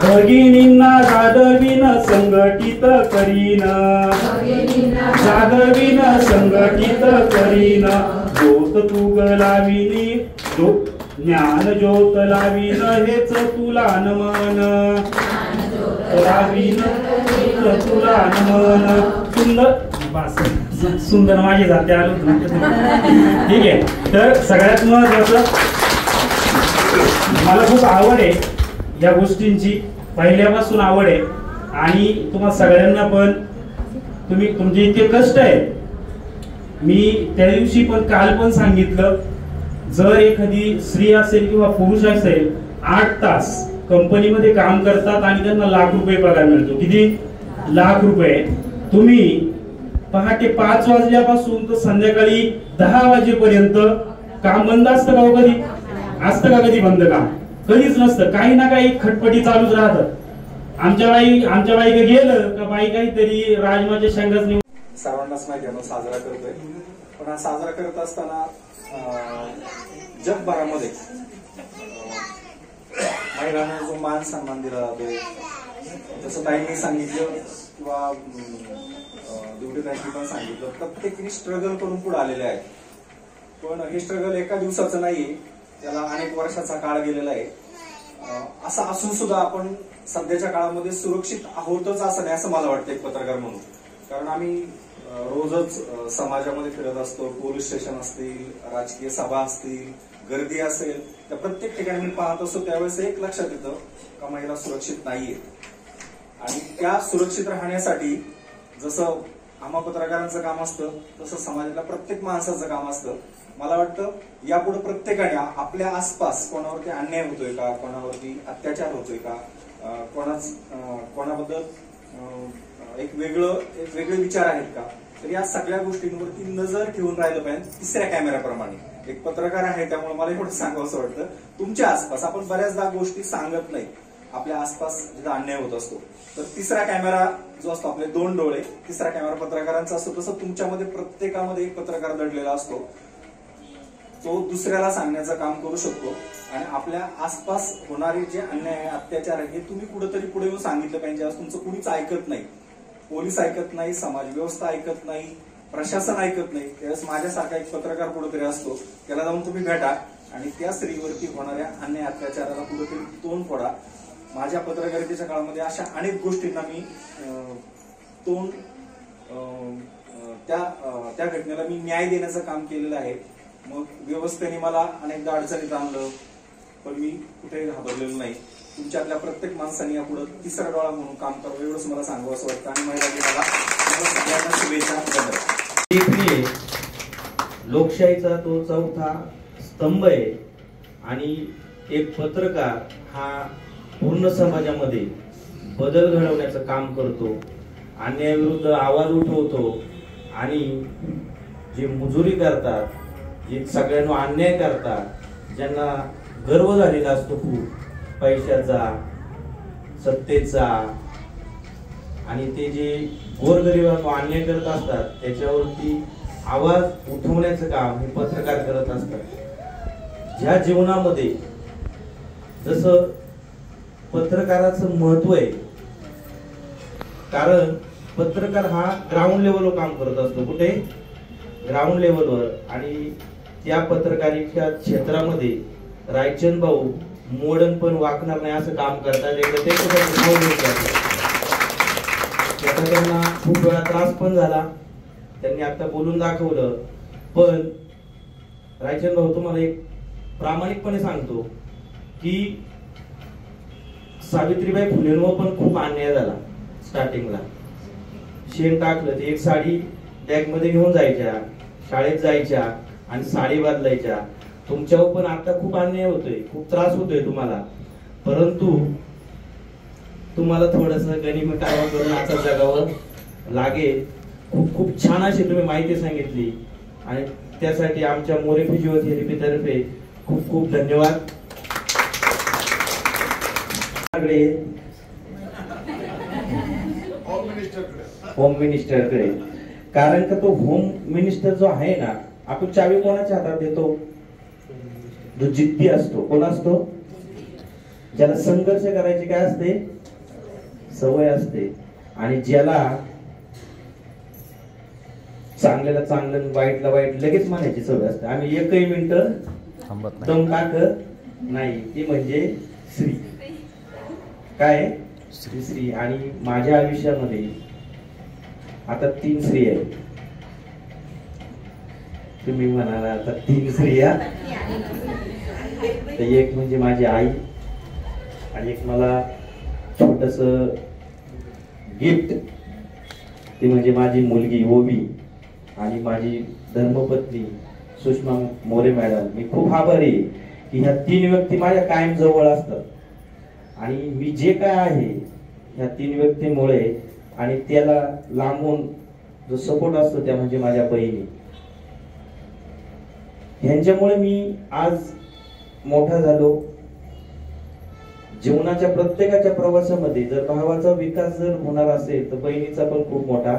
भगिनींना जागविन संघटित करीन, जागविन संघटित करीन, ज्योत तू लाविनी ज्ञान ज्योत लाविन हेच तुला नमन, लाविन तुला नमन. सुंदर सुंदर माझी जाते आलो. ठीक आहे. तर सगळ्यात महत्वाचं मला खूप आवड आहे या गोष्टींची, पहिल्यापासून आवड आहे. आणि तुम्हाला सगळ्यांना पण तुमचे इतके कष्ट आहे. मी त्या दिवशी पण काल पण सांगितलं, जर एखादी स्त्री असेल किंवा पुरुष असेल 8 तास कंपनीमध्ये काम करतात आणि त्यांना लाख रुपये पगार मिळतो. किती? लाख रुपये. तुम्ही पहाटे 5 वाजल्यापासून तर संध्याकाळी 10 वाजेपर्यंत काम बंद असतं का? कधी असतं का? कधी बंद काम कधीच नसतं. काही ना काही खटपटी चालूच राहतात. आमच्या बाई गेलं का बाई काहीतरी राजमाच्या शेंगाच निवड. सर्वांनाच माहिती आहे साजरा करतोय, पण हा साजरा करत असताना जगभरामध्ये महिलांना जो मान सन्मान दिला जातोय, जसं ताईंनी सांगितलं किंवा दिवटीताईंनी पण सांगितलं, प्रत्येकाने स्ट्रगल करून पुढे आलेले आहेत. पण हे स्ट्रगल एका दिवसाचं नाहीये, त्याला अनेक वर्षाचा काळ गेलेला आहे. असं असून सुद्धा आपण सध्याच्या काळामध्ये सुरक्षित आहोतच असं नाही, असं मला वाटतं एक पत्रकार म्हणून. कारण आम्ही रोजच समाजामध्ये फिरत असतो. पोलीस स्टेशन असतील, राजकीय सभा असतील, गर्दी असेल, त्या प्रत्येक ठिकाणी मी पाहत असतो. त्यावेळेस एक लक्षात येतं का महिला सुरक्षित नाहीये. आणि त्या सुरक्षित राहण्यासाठी जसं आम्हा पत्रकारांचं काम असतं, तसं समाजातल्या प्रत्येक माणसाचं काम असतं. मला वाटतं यापुढे प्रत्येकाने आपल्या आसपास कोणावरती अन्याय होतोय का, कोणावरती अत्याचार होतोय का, कोणाबद्दल एक वेगळे विचार आहेत का, तर या सगळ्या गोष्टींवरती नजर ठेवून राहिलं पाहिजे. तिसऱ्या कॅमेऱ्याप्रमाणे एक पत्रकार आहे, त्यामुळे मला एवढं सांगावं असं वाटतं, तुमच्या आसपास आपण बऱ्याचदा गोष्टी सांगत नाही, आपल्या आसपास जिथं अन्याय होत असतो, तर तिसरा कॅमेरा जो असतो, आपले 2 डोळे, तिसरा कॅमेरा पत्रकारांचा असतो. तसं तुमच्यामध्ये प्रत्येकामध्ये एक पत्रकार दडलेला असतो, तो दुसऱ्याला सांगण्याचं काम करू शकतो. आणि आपल्या आसपास होणारे जे अन्याय अत्याचार आहे हे तुम्ही कुठेतरी पुढे येऊन सांगितलं पाहिजे. आज तुमचं कुणीच ऐकत नाही, पोलीस ऐकत नाही, समाज व्यवस्था ऐकत नाही, प्रशासन ऐकत नाही. त्यावेळेस माझ्यासारखा एक पत्रकार कुठेतरी असतो, त्याला जाऊन तुम्ही भेटा आणि त्या स्त्रीवरती होणाऱ्या अन्याय अत्याचाराला कुठेतरी तोंड फोडा. माझ्या पत्रकारितेच्या काळामध्ये अशा अनेक गोष्टींना मी त्या घटनेला मी न्याय देण्याचं काम केलेलं आहे. मग व्यवस्थेने मला अनेकदा अडचणीत आणलं, पण मी कुठेही घाबरलेलो नाही. तुमच्यातल्या प्रत्येक माणसाने यापुढे तिसरा डोळा म्हणून काम करावं एवढंच मला सांगावं असं वाटतं. आणि महिला दिनाला सगळ्यांना शुभेच्छा. लोकशाहीचा तो चौथा स्तंभ आहे आणि एक पत्रकार हा पूर्ण समाजामध्ये बदल घडवण्याचं काम करतो. अन्यायाविरुद्ध आवाज उठवतो आणि जे मजुरी करतात, जे सगळ्यांना अन्याय करतात, ज्यांना गर्व झालेला असतो खूप पैशाचा, सत्तेचा, आणि ते जे गोरगरिबांना अन्याय करत असतात त्याच्यावरती आवाज उठवण्याचं काम हे पत्रकार करत असतात. ज्या जीवनामध्ये जसं पत्रकाराचं महत्व आहे, कारण पत्रकार हा ग्राउंड लेवलवर काम करत असतो. कुठे? ग्राउंड लेवलवर. आणि त्या पत्रकारितेच्या क्षेत्रामध्ये रायचंद भाऊ मोडन पण वाकणार नाही असं काम करतात. एकदा ते त्याचा त्यांना खूप वेळा त्रास पण झाला, त्यांनी आता बोलून दाखवलं. पण रायचंद भाऊ, तुम्हाला एक प्रामाणिकपणे सांगतो की सावित्रीबाई फुलेंवर पण खूप अन्याय झाला. स्टार्टिंगला शेण टाकलं ते एक साडी बॅग मध्ये घेऊन जायच्या, शाळेत जायच्या आणि साडी बदलायच्या. तुमच्यावर पण आता खूप अन्याय होतोय, खूप त्रास होतोय तुम्हाला, परंतु तुम्हाला थोडस गनिमकावा करून आता जगावं लागेल. खूप खूप छान अशी तुम्ही माहिती सांगितली आणि त्यासाठी आमच्या मोरे फिजिओथेरपी तर्फे खूप खूप धन्यवाद. होम मिनिस्टरकडे, कारण का तो होम मिनिस्टर जो आहे ना, आपण चावी कोणाच्या हातात देतो? जो जिद्दी असतो. कोण असतो? ज्याला संघर्ष करायची काय असते? सवय असते. आणि ज्याला चांगल्याला चांगलं, वाईटला वाईट लगेच म्हणायची सवय असते. आम्ही एकही मिनिट दम टाकत नाही. ती म्हणजे श्री. काय? श्री. आणि माझ्या आयुष्यामध्ये आता 3 स्त्री आहेत. तुम्ही म्हणाला आता 3 स्त्रिया. एक म्हणजे माझी आई, आणि एक मला छोटस गिफ्ट, ती म्हणजे माझी मुलगी ओवी, आणि माझी धर्मपत्नी सुषमा मोरे मॅडम. मी खूप आभारी की ह्या 3 व्यक्ती माझ्या कायम जवळ असतात. आणि मी जे काय आहे ह्या 3 व्यक्तीमुळे, आणि त्याला लांबून जो सपोर्ट असतो त्या म्हणजे माझ्या बहिणी. ह्यांच्यामुळे मी आज मोठा झालो. जीवनाच्या प्रत्येकाच्या प्रवासामध्ये जर भावाचा विकास जर होणार असेल तर बहिणीचा पण खूप मोठा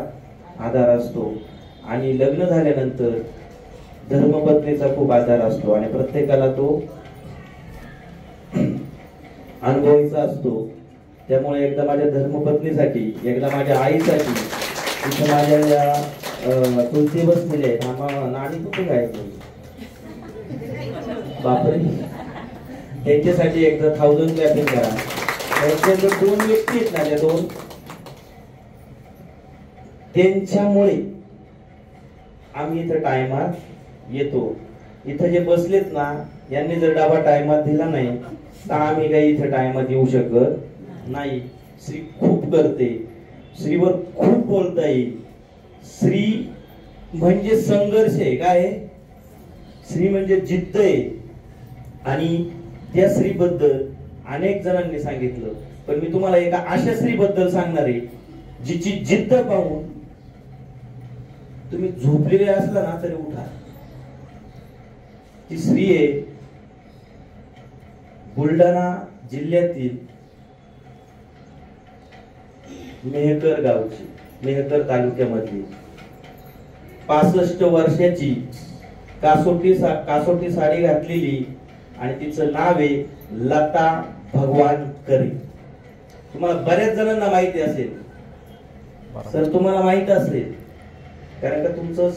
आधार असतो. आणि लग्न झाल्यानंतर धर्मपत्नीचा खूप आधार असतो, आणि प्रत्येकाला तो अनुभवायचा असतो. त्यामुळे एकदा माझ्या धर्मपत्नीसाठी, एकदा माझ्या आईसाठी, तिथं माझ्या तुलसी बसलेले आहेत. नाणी कुठे काय बापरे, त्यांच्यासाठी एकदा 1000 क्लॅपिंग करा. त्यांच्या जो 2 व्यक्ती आहेत ना, त्या 2, त्यांच्यामुळे आम्ही इथं टायमात येतो. इथं जे बसलेत ना, यांनी जर डबा टायमात दिला नाही तर आम्ही काही इथं टायमात येऊ शकत नाही. श्री खूप करते, श्रीवर खूप बोलता येईल. श्री म्हणजे संघर्ष आहे. काय? श्री म्हणजे जिद्द आहे. आणि त्या स्त्रीबद्दल अनेक जणांनी सांगितलं, पण मी तुम्हाला एका अशा स्त्रीबद्दल सांगणार आहे जिची जिद्द पाहून तुम्ही झोपलेले असला ना तरी उठा. ती स्त्री आहे बुलढाणा जिल्ह्यातील मेहकर गावची, मेहकर तालुक्यामधली 65 वर्षाची, कासोटी साडी घातलेली, आणि तिचं नाव आहे लता भगवान करी. तुम्हाला बऱ्याच जणांना माहिती असेल. सर तुम्हाला माहित असेल, कारण का तुमचं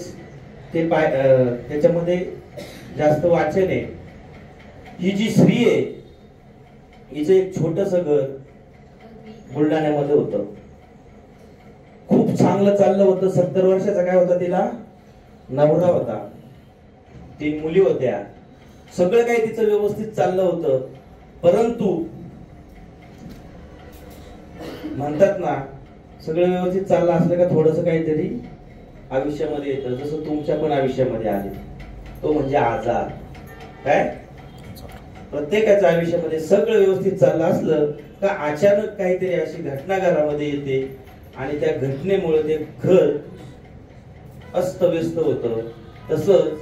ते त्याच्यामध्ये जास्त वाचन आहे. ही जी स्त्री आहे हिचं एक छोटस घर बुलढाण्यामध्ये होतं. खूप चांगलं चाललं होतं. 70 वर्षाचा काय होता, तिला नवरा होता, 3 मुली होत्या, सगळं काही तिचं व्यवस्थित चाललं होतं. परंतु म्हणतात ना, सगळं व्यवस्थित चाललं असलं का थोडस काहीतरी आयुष्यामध्ये येतं, जसं तुमच्या पण आयुष्यामध्ये आले. तो म्हणजे आजार. काय? प्रत्येकाच्या आयुष्यामध्ये सगळं व्यवस्थित चाललं असलं का अचानक काहीतरी अशी घटना घरामध्ये येते आणि त्या घटनेमुळे ते घर अस्तव्यस्त होतं. तसंच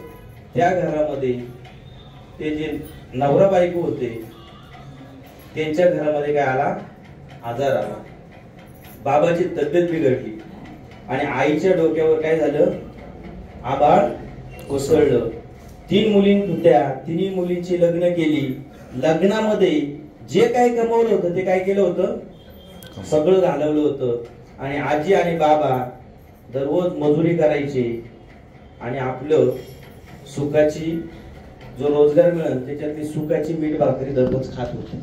त्या घरामध्ये ते जे नवरा बायको होते त्यांच्या घरामध्ये काय आला, आजार आला. बाबाची तब्येत बिघडली आणि आईच्या डोक्यावर काय झालं, आबाळ कोसळलं. 3 मुली होत्या, तिन्ही मुलींची लग्न केली. लग्नामध्ये जे काय कमवलं होतं ते काय केलं होतं, सगळं घालवलं होतं. आणि आजी आणि बाबा दररोज मजुरी करायचे आणि आपलं सुखाची जो रोजगार मिळेल त्याच्यातली सुखाची मीठ भाकरी दररोज खात होते.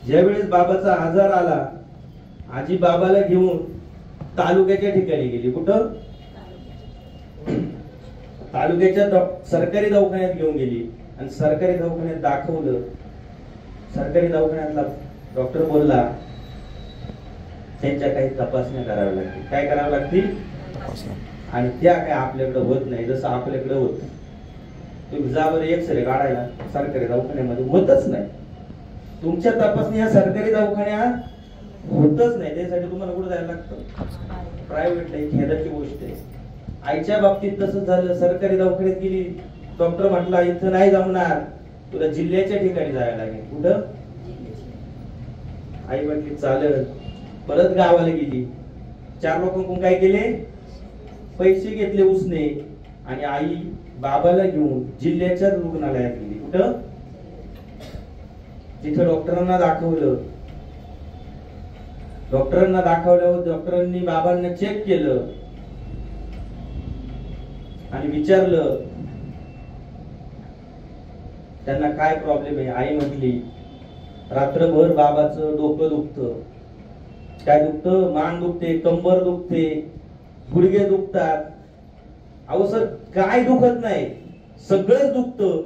ज्यावेळेस बाबाचा आजार आला, आजी बाबाला घेऊन तालुक्याच्या ठिकाणी गेली. कुठं, तालुक्याच्या सरकारी दवाखान्यात घेऊन गेली आणि सरकारी दवाखान्यात दाखवलं. सरकारी दवाखान्यातला डॉक्टर बोलला त्यांच्या काही तपासण्या कराव्या लागतील. काय कराव्या लागतील, आणि त्या काय आपल्याकडे होत नाही जसं आपल्याकडे होत. तुम्ही जा बरं एक्सरे काढायला सरकारी दवाखान्यामध्ये, होतच नाही. तुमच्या तपासणी या सरकारी दवाखान्यात होतच नाही. त्यासाठी तुम्हाला कुठे जायला लागतं, प्रायव्हेटला. एक खेदाची गोष्ट आहे. आईच्या बाबतीत तसंच झालं. सरकारी दवाखान्यात गेली, डॉक्टर म्हटला इथं नाही जमणार, तुला जिल्ह्याच्या ठिकाणी जायला लागेल. कुठं, आई म्हटली चालेल. परत गावाला गेली. 4 लोकांकडून काय केले, पैसे घेतले उसने आणि आई बाबाला घेऊन जिल्ह्याच्या रुग्णालयात गेली. कुठं, तिथं डॉक्टरांना दाखवलं. डॉक्टरांना दाखवल्यावर डॉक्टरांनी बाबांना चेक केलं आणि विचारलं त्यांना काय प्रॉब्लेम आहे. आई म्हटली रात्रभर बाबाचं डोकं दुखतं. काय दुखतं, मान दुखते, कंबर दुखते, गुडघे दुखतात. अहो सर काय दुखत नाही, सगळंच दुखतं.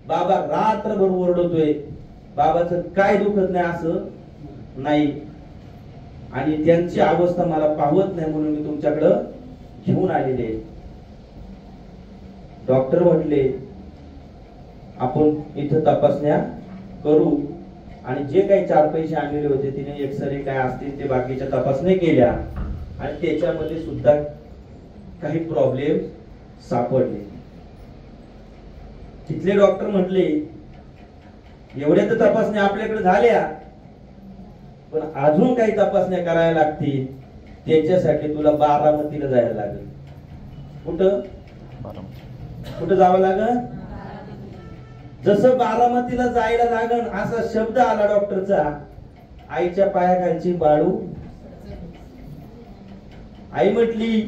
बाबा रात्रभर ओरडतोय, बाबाचं काय दुखत नाही असं नाही. आणि त्यांची अवस्था मला पाहत नाही म्हणून मी तुमच्याकडं घेऊन आलेले. डॉक्टर म्हटले आपण इथं तपासण्या करू आणि जे काही 4 पैसे आणलेले होते तिने एक्सरे काय असतील ते बाकीच्या तपासण्या केल्या आणि त्याच्यामध्ये सुद्धा काही प्रॉब्लेम सापडले. तिथले डॉक्टर म्हटले एवढ्या तर तपासण्या आपल्याकडे झाल्या पण अजून काही तपासण्या करायला लागतील. त्याच्यासाठी तुला बारामतीला जायला लागेल. कुठं, कुठं जावं लागेल, जसं बारामतीला जायला लागण असा शब्द आला डॉक्टरचा. आईच्या पायाखालची बाळू. आई म्हटली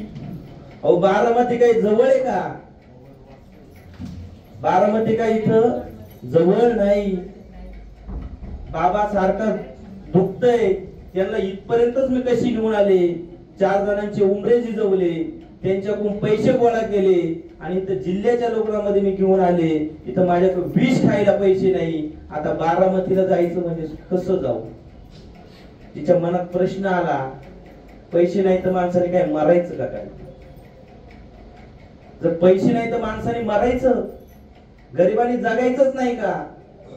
अहो बारामती काही जवळ आहे का, बारामती काही इथं जवळ नाही. बाबा सारखं दुखतय, त्यांना इथपर्यंतच मी कशी घेऊन आले. 4 जणांचे उमरे जिजवले, त्यांच्याकडून पैसे गोळा केले आणि इथं जिल्ह्याच्या लोकांमध्ये मी घेऊन आले. इथं माझ्याकडे विष खायला पैसे नाही. आता बारामतीला जायचं म्हणजे कसं जाऊ. तिच्या मनात प्रश्न आला, पैसे नाही तर माणसाने काय मरायचं का काय. जर पैसे नाही तर माणसाने मरायचं, गरिबांनी जगायचंच नाही का,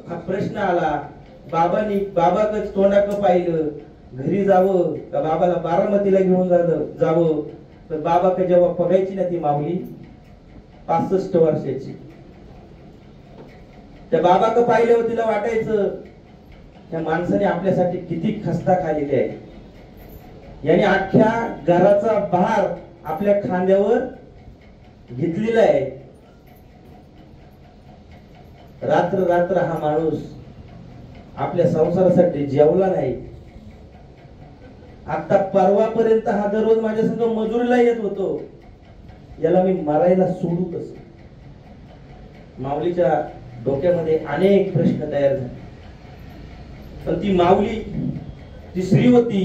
हा प्रश्न आला. बाबाकडे तोंडाकडे पाहिलं, घरी जावं का बाबाला बारामतीला घेऊन जावं. तर बाबाकडे जेव्हा बघायची ना ती माऊली 65 वर्षाची, त्या बाबाकडे पाहिल्यावर तिला वाटायचं त्या माणसाने आपल्यासाठी किती खस्ता खाल्लेली आहे. याने अख्ख्या घराचा भार आपल्या खांद्यावर घेतलेला आहे. रात्र रात्र हा माणूस आपल्या संसारासाठी जेवला नाही. आता परवापर्यंत हा दररोज माझ्या संग मजुरीला येत होतो. याला मी मरायला सोडू कसं. माऊलीच्या डोक्यामध्ये अनेक प्रश्न तयार झाले. पण ती माऊली ती स्त्री होती,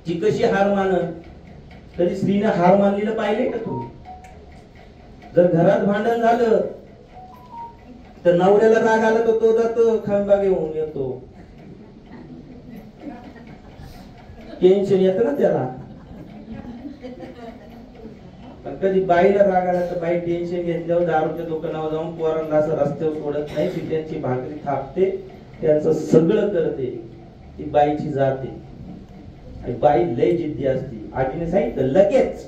ती कशी हार मानत. कधी स्त्रीने हार मानलेलं पाहिले का तुम्ही. जर घरात भांडण झालं तर नवऱ्याला राग आला तर तो जातो खांबा घेऊन येतो. टेन्शन येतं ना त्याला. पण कधी बाईला राग आला तर बाई टेन्शन घेतल्यावर दारूच्या दुकानावर जाऊन पोरांना असं रस्त्यावर सोडत नाही. ती त्यांची भाकरी थापते, त्यांचं सगळं करते. ती बाईची जाते. आणि बाई लय जिद्दी असती. आजीने सांगितलं लगेच.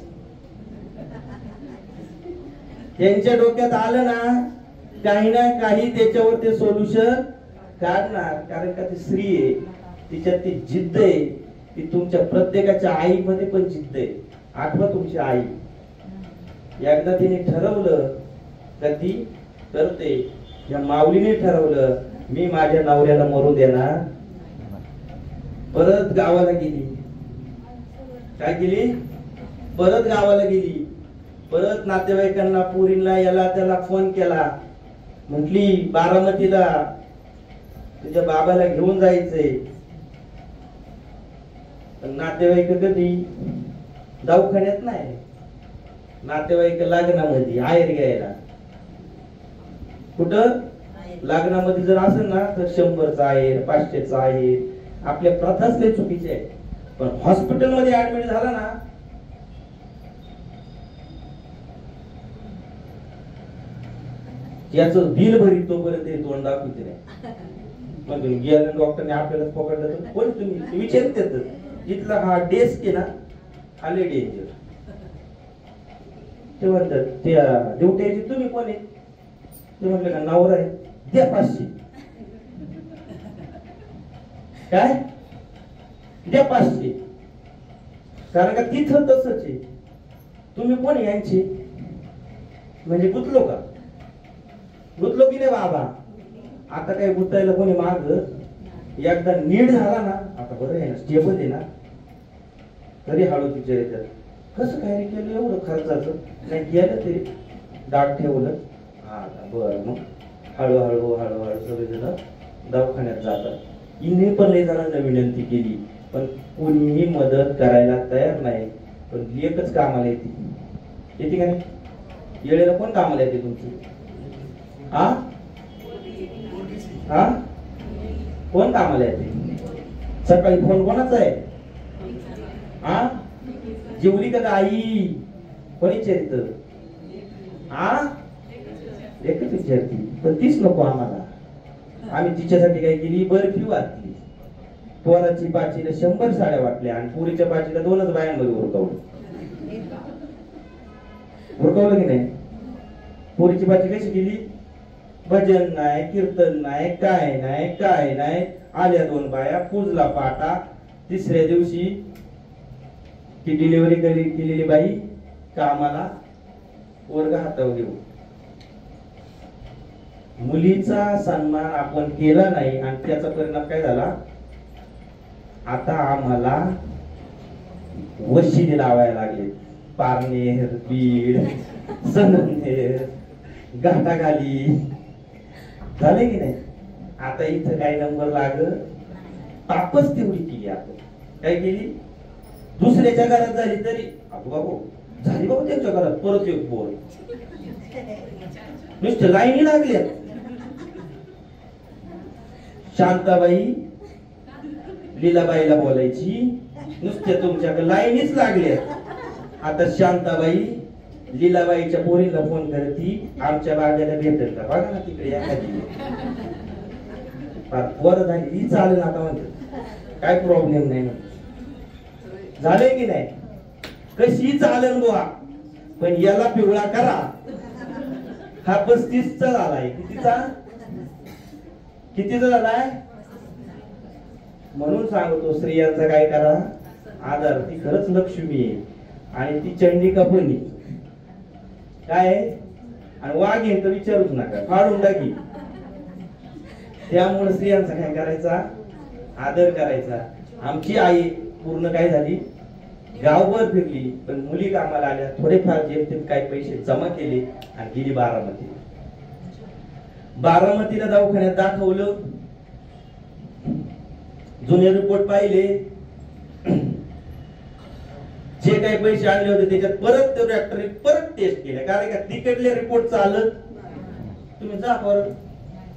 त्यांच्या डोक्यात आलं ना काही ना काही त्याच्यावर ते सोल्युशन काढणार. कारण का ती स्त्री आहे, तिच्यात ती जिद्द आहे. ती तुमच्या प्रत्येकाच्या आईमध्ये पण जिद्द आहे. आठवा तुमची आई. एकदा तिने ठरवलं का ती करते. या माऊलीने ठरवलं मी माझ्या नवऱ्याला मरू देणार. परत गावाला गेली. काय केली? परत गावाला गेली. परत नातेवाईकांना, पुरीला, याला त्याला फोन केला. म्हटली बारामतीला तुझ्या बाबाला घेऊन जायचंय. पण नातेवाईक कधी दवाखान्यात नाही, नातेवाईक लग्नामध्ये आहेर घ्यायला. कुठं? लग्नामध्ये जर असेल ना तर 100चा आहेर, 500चा आहेर. आपल्या प्रथाच लय चुकीचे आहे. पण हॉस्पिटलमध्ये ऍडमिट झाला ना याचं बिल भरी तोपर्यंत तोंड दाखवते नाही. मग गेल्या डॉक्टरने आपल्याला पकडलं तर कोण तुम्ही विचारतात. इथला हा डेस्क आहे ना हा लय डेंजर. ते म्हणतात त्या ड्युटीची तुम्ही कोण आहे? ते म्हटलं का नवरा आहे. द्या 500. काय द्या 500. कारण का तिथं तसंच आहे. तुम्ही कोण यांचे? म्हणजे गुतलो का? गुतलो की नाही बाबा? आता काय गुतायला कोणी माग एकदा नीट झाला ना आता बरं आहे ना, स्टेबल आहे ना, तरी हळू तिच्या याच्यात कसं काय केलं एवढं खर्चाचं नाही केलं तरी दाट ठेवलं. हा बरं मग हळूहळू हळूहळू सगळेजण दवाखान्यात जातात. इने पण लय जणांना विनंती केली पण कोणीही मदत करायला तयार नाही. पण एकच कामाला येते. येते का नाही? येळेला कोण कामाला येते तुमची? हा हा कोण कामाला येते? सकाळी फोन कोणाचा आहे? हा जेवली का आई? कोणी चरित्र? हा एकच विचारती. पण तीच नको आम्हाला. आम्ही तिच्यासाठी काय केली? बर्फी वाटली. पोराची पाचीला 100 साड्या वाटल्या आणि पुरीच्या पाचीला 2च बायांमध्ये उरकवलं. उरकवलं की नाही? पोरीची पाची कशी केली? भजन नाही, कीर्तन नाही, काय नाही काय नाही. आल्या 2 बाया, पूजला पाटा. तिसऱ्या दिवशी ती डिलिव्हरी केलेली बाई कामाला वर्ग हातावर घेऊ. मुलीचा सन्मान आपण केला नाही आणि त्याचा परिणाम काय झाला? आता आम्हाला वशिले लावायला लागले. पारनेर, बीड, संगमनेर, घाटाखाली झाले की नाही? आता इथं काय नंबर लागत? पापच तेवढी केली आपण. काय केली? दुसऱ्याच्या घरात झाली तरी अगो बाबू झाली बाबा त्यांच्या घरात परत एक बोल. नुसतं लाईनी लागल्या. शांताबाई लीलाबाईला बोलायची, नुसत्या तुमच्याकडे लाईनीच लागल्या. आता शांताबाई लीलाबाईच्या पोरीला फोन करती आमच्या बागेला भेटेल का बघा ना तिकडे एखादी. वर झाली चालेल आता म्हणतात काय प्रॉब्लेम नाही. झाले की नाही? कशी चालेल बुवा पण याला पिवळा करा. हा 35चा झालाय. कितीचा? कितीचा झालाय? म्हणून सांगतो स्त्रियांचा काय करा आदर. ती खरंच लक्ष्मी आहे आणि ती चंडिका पण काय आणि वाघीन तर विचारूच नका, फाडून टाकी. त्यामुळे स्त्रियांचा काय करायचा आदर करायचा. आमची आई पूर्ण काय झाली गावभर फिरली पण मुली कामाला आल्या. थोडेफार जेमतेम काही पैसे जमा केले आणि गेली बारामती. बारामतीला दवाखान्यात दाखवलं. जुने रिपोर्ट पाहिले. जे काही पैसे आणले होते त्याच्यात परत ते डॉक्टरने परत टेस्ट केले. कारण का तिकडले रिपोर्ट चालत तुम्ही जा परत.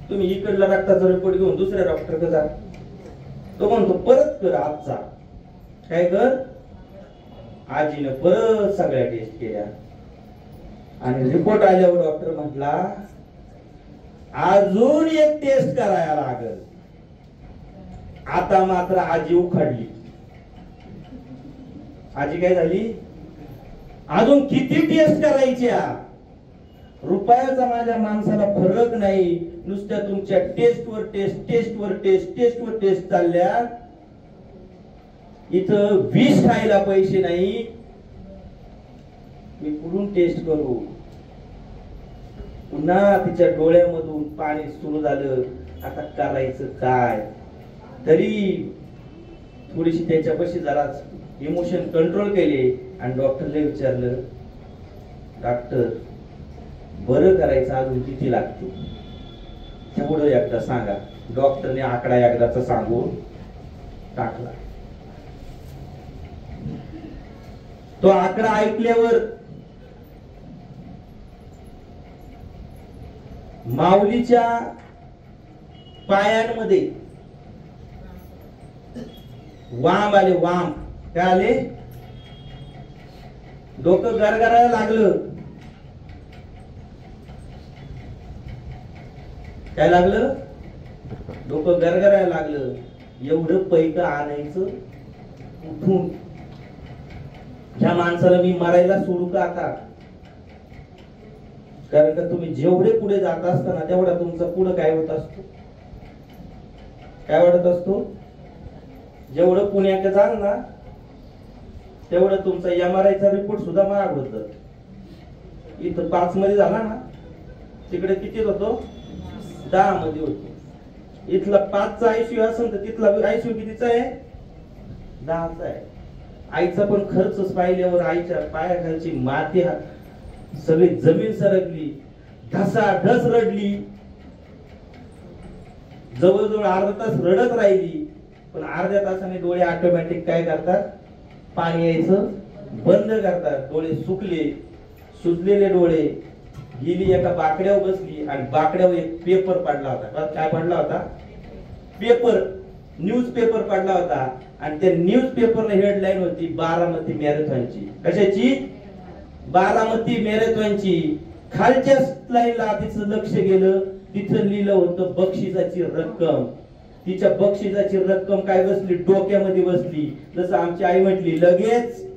तुम्ही इकडला रक्ताचा रिपोर्ट घेऊन दुसऱ्या डॉक्टरकडे जा. तो म्हणतो परत कर आजचा. काय कर? आजीनं परत सगळ्या टेस्ट केल्या आणि रिपोर्ट आल्यावर डॉक्टर म्हटला अजून एक टेस्ट करायला लागल. आता मात्र आजी उखडली. आजी काय झाली, अजून किती टेस्ट करायच्या? रुपयाचा माझ्या माणसाला फरक नाही, नुसत्या तुमच्या टेस्टवर टेस्ट चालल्या. इथं विष खायला पैसे नाही, मी कुठून टेस्ट करू? पुन्हा तिच्या डोळ्यामधून पाणी सुरू झालं. आता करायचं काय? तरी थोडीशी त्याच्यापाशी जरा इमोशन कंट्रोल केले आणि डॉक्टरला विचारलं, डॉक्टर बरं करायचं अजून किती लागते तेवढं एकदा सांगा. डॉक्टरने आकडा एकदाचा सांगून टाकला. तो आकडा ऐकल्यावर माऊलीच्या पायांमध्ये वाम आले. वाम काय आले? डोकं गरगरायला लागलं. काय लागलं? डोकं गरगरायला लागलं. एवढं पैका आणायचं कुठून? ह्या माणसाला मी मरायला सोडू का आता? कारण का तुम्ही जेवढे पुढे जात असताना तेवढा तुमचा पुढे काय होत असतो? काय वाटत असतो? जेवढं पुण्याकडे जाल ना तेवढं तुमचा MRI चा रिपोर्ट सुद्धा महाग होत. इथं 5 मध्ये झाला ना, तिकडे किती होतो? 10 मध्ये होतो. इथला 5चा ICU असेल तर तिथला ICU कितीचा आहे? 10चा आहे. आईचा पण खर्च पाहिल्यावर आईच्या पायाखालची माती सगळी जमीन सरकली, ढसाढस रडली. जवळजवळ अर्धा तास रडत राहिली. पण अर्ध्या तासाने डोळे ऑटोमॅटिक काय करतात? पाणी यायचं बंद करतात. डोळे सुकले, सुजलेले डोळे. गेली एका बाकड्यावर बसली आणि बाकड्यावर एक पेपर पडला होता. काय पडला होता? पेपर, न्यूज पेपर पडला होता. आणि त्या न्यूज पेपरला हेडलाईन होती बारामती मॅरेथॉनची. कशाची? बारामती मॅरेथॉनची. खालच्या लाईनला तिचं लक्ष गेलं, तिथं लिहिलं होतं बक्षिसाची रक्कम. तिच्या बक्षिसाची रक्कम काय बसली? डोक्यामध्ये बसली. जसं आमची आई म्हटली, लगेच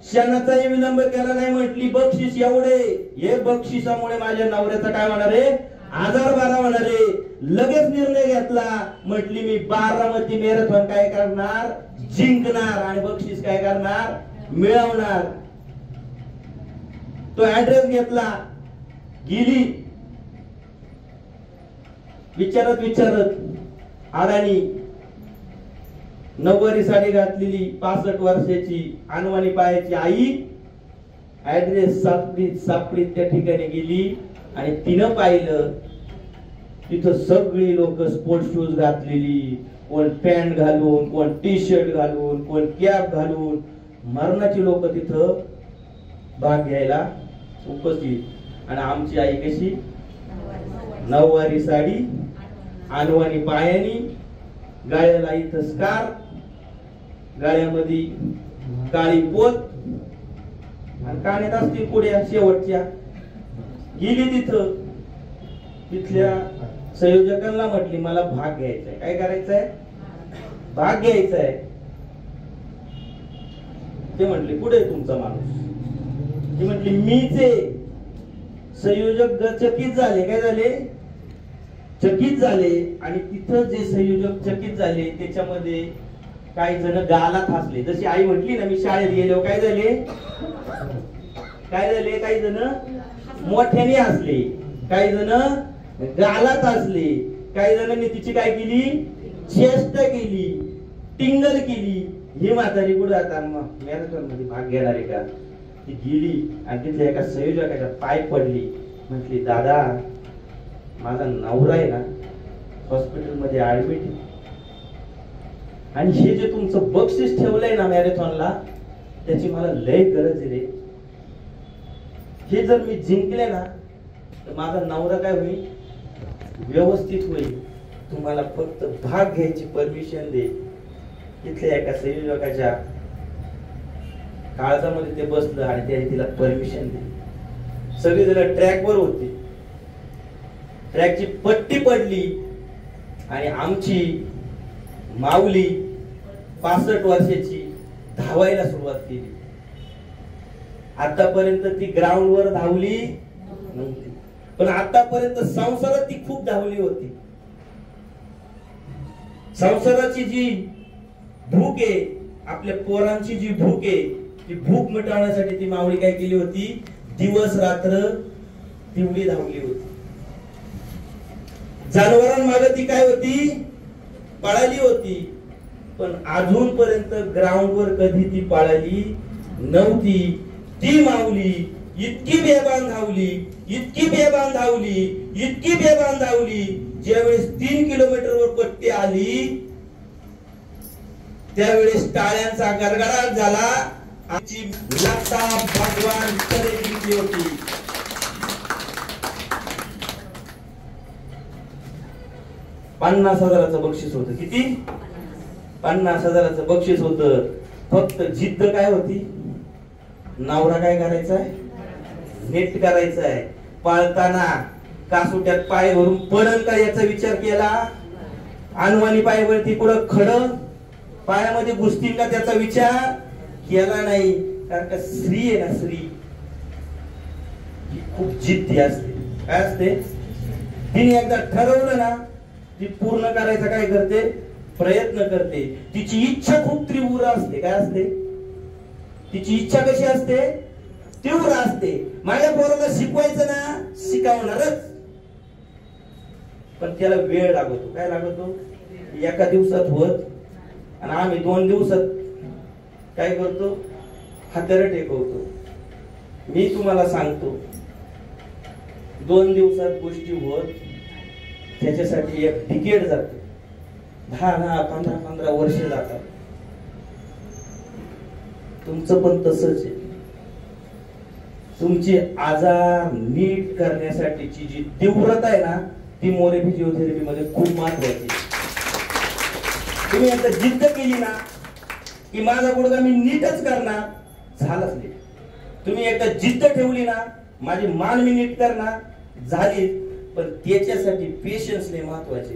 क्षणाचाही विलंब केला नाही, म्हटली बक्षीस एवढे. हे बक्षिसामुळे माझ्या नवऱ्याचा काय होणार आहे? आजार बरा होणार आहे. लगेच निर्णय घेतला, म्हटली मी बारामती मॅरेथॉन काय करणार? जिंकणार आणि बक्षीस काय करणार? मिळवणार. तो ऍड्रेस घेतला, गेली. विचारत अडाणी नऊवारी साडी घातलेली 65 वर्षाची अनवाणी पायाची आई ऍड्रेस सापडीत त्या ठिकाणी गेली आणि तिनं पाहिलं तिथं सगळी लोक स्पोर्ट्स शूज घातलेली, कोण पॅन्ट घालून, कोण टी शर्ट घालून, कोण कॅप घालून. मरणाची लोक तिथं भाग घ्यायला उपस्थित. आणि आमची आई कशी? नऊवारी साडी, अनवाणी पायानी, गाळ्याला इथं स्कार्फ, गाळ्यामध्ये काळी पोत आणि काण्यात असतील पुढ्या शेवटच्या. गेली तिथं. तिथल्या संयोजकांना म्हटली मला भाग घ्यायचाय. काय करायचंय? भाग घ्यायचाय. ते म्हटले कुठे तुमचा माणूस? ती म्हटली मीच आहे. संयोजक चकित झाले. काय झाले? चकित झाले. आणि तिथं जे संयोजक चकित झाले त्याच्यामध्ये काही जण गालात हसले. जशी आई म्हटली ना, मी शाळेत गेलो काय झाले? काही जण मोठ्याने हसले, काही जण गालात हसले, काही जणांनी तिची काय केली? चेष्टा केली, टिंगल केली. ही म्हातारी कुठं आता मॅरेथॉन मध्ये भाग घेणार आहे का? ती गेली आणि तिथल्या एका संयोजकाच्या पाय पडली. म्हटली दादा, माझा नवरा आहे ना हॉस्पिटल मध्ये ऍडमिट आहे आणि हे जे तुमचं बक्षीस ठेवलंय ना मॅरेथॉनला, त्याची मला लय गरज आहे रे. हे जर मी जिंकले ना तर माझा नवरा काय होईल? व्यवस्थित होईल. तुम्हाला फक्त भाग घ्यायची परमिशन दे. तिथल्या एका संयोजकाच्या काळजामध्ये ते बसलं आणि त्याने तिला परमिशन दिली. सगळी जण ट्रॅकवर होती. ट्रॅकची पट्टी पडली आणि आमची माऊली 65 वर्षाची धावायला सुरुवात केली. आतापर्यंत ती ग्राउंडवर धावली नव्हती, पण आतापर्यंत संसारात ती खूप धावली होती. संसाराची जी भूक आहे, आपल्या पोरांची जी भूक आहे, ती भूक मिटवण्यासाठी ती माऊली काय केली होती, दिवस रात्र तेवढी धावली होती. जनावरांमागे ती काय होती, पळाली होती. पण अजूनपर्यंत ग्राउंडवर कधी ती पळाली नव्हती. ती माऊली इतकी बेभान धावली, इतकी बेभान धावली, इतकी बेभान धावली, ज्यावेळेस 3 किलोमीटरवर पट्टी आली त्यावेळेस टाळ्यांचा गडगडाट झाला. आमची लता भगवान कडे जिंकली होती. $50,000 बक्षीस होतं. किती? 50,000 बक्षीस होतं. फक्त जिद्द काय होती, नवरा काय करायचा आहे, नेट करायचा आहे. पाळताना कासोट्यात पाय भरून पडल का याचा विचार केला. अनवाणी पायावरती पुढं खड पायामध्ये घुसतील का त्याचा विचार केला नाही. कारण का स्त्री आहे ना, स्त्री ही खूप जिद्दी असते. काय असते, तिने एकदा ठरवलं ना ती पूर्ण करायचा काय करते, प्रयत्न करते. तिची इच्छा खूप तीव्र असते. काय असते, तिची इच्छा कशी असते, तीव्र असते. माझ्या पोराला शिकवायचं ना, शिकवणारच, पण त्याला वेळ लागतो. काय लागतो, एका दिवसात होत आणि आम्ही 2 दिवसात काय करतो, हाताला टेकवतो. मी तुम्हाला सांगतो 2 दिवसात गोष्टी होत, त्याच्यासाठी एक डिकेड जातो, 10, 15 वर्ष जातात. तुमचं पण तसंच आहे. तुमचे आजार नीट करण्यासाठीची जी तीव्रता आहे ना, ती मोरे फिजिओथेरपी मध्ये खूप महत्वाची. तुम्ही एकदा जिद्द केली ना की माझा गुडघा मी नीटच करणार, झालंच नाही. तुम्ही एकदा जिद्द ठेवली ना, माझी मान मी नीट करणार, झाली. पण त्याच्यासाठी पेशन्स लय महत्वाचे.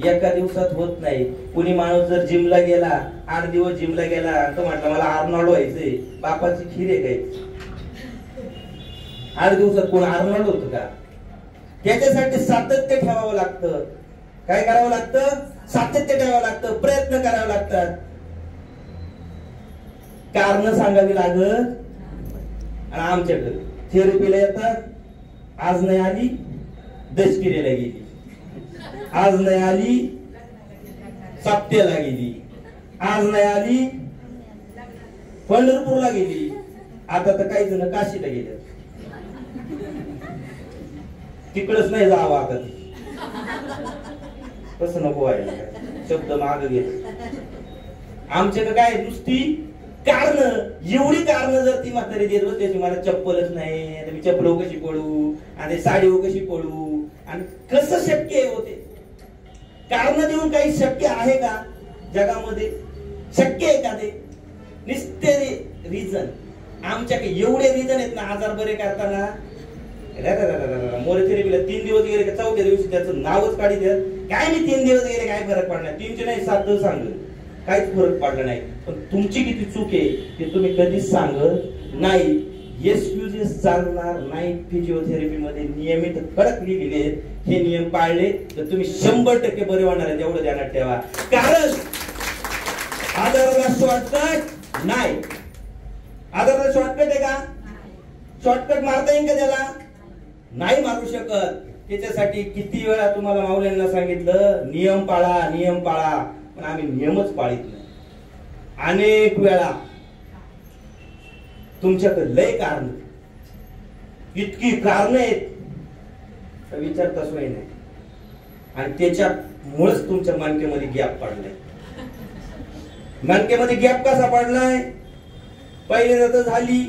एका दिवसात होत नाही. कुणी माणूस जर जिमला गेला, 8 दिवस जिमला गेला, तो म्हटलं मला आर्नॉल्ड व्हायचंय, बापाची खीर आहे काय, 8 दिवसात कोण आर्नॉल्ड होतं का. त्याच्यासाठी सातत्य ठेवावं लागतं. काय करावं लागतं, सातत्य ठेवावं लागतं, प्रयत्न करावे लागतात. कारण सांगावी लागत. आणि आमच्याकडे थेरपीला येतात, आज नाही आली दशकिरीला गेली, आज नाही आली साप्त्याला गेली, आज नाही आली पंढरपूरला गेली, आता तर काही जण काशीला गेले. तिकडच नाही जावं आता. तसं नको व्हायला, शब्द माग गेले. आमच्याकडे काय नुसती कारण, एवढी कारण जर ती म्हातारी देत बसली, मला चप्पलच नाही, आता मी चप्पल कशी पडू, आणि साडी कशी पडू, आणि कसं शक्य आहे होते. कारण देऊन काही शक्य आहे का जगामध्ये, शक्य आहे का ते, नुसते रिझन. आमच्याकडे एवढे रिझन आहेत ना आजार बरे करताना. मोरे थेरपीला 3 दिवस गेले का 4थ्या दिवशी त्याचं नावच काढी द्या. काय नाही 3 दिवस गेले काय फरक पडणार, 3चे नाही 7 दिवस सांगलं, काहीच फरक पडला नाही. पण तुमची किती चूक आहे ते तुम्ही कधीच सांगत नाही. एक्सक्युजेस चालणार नाही. फिजिओथेरपी मध्ये नियमित कडक लिहिलेले आहेत. हे नियम पाळले तर तुम्ही 100% बरे होणार आहे, एवढं ध्यानात ठेवा. कारण आजाराला शॉर्टकट नाही. आजाराला शॉर्टकट आहे का, शॉर्टकट मारता येईल का त्याला, नाही मारू शकत. त्याच्यासाठी किती वेळा तुम्हाला माऊल्यांना सांगितलं, नियम पाळा, नियम पाळा, पण आम्ही नियमच पाळीत नाही. अनेक वेळा तुमच्याकडे लय कारण, इतकी कारण आहेत विचारता सोय नाही. आणि त्याच्यामुळेच तुमच्या मानकेमध्ये गॅप पडलाय. मानकेमध्ये गॅप कसा पडलाय, पहिले तर झाली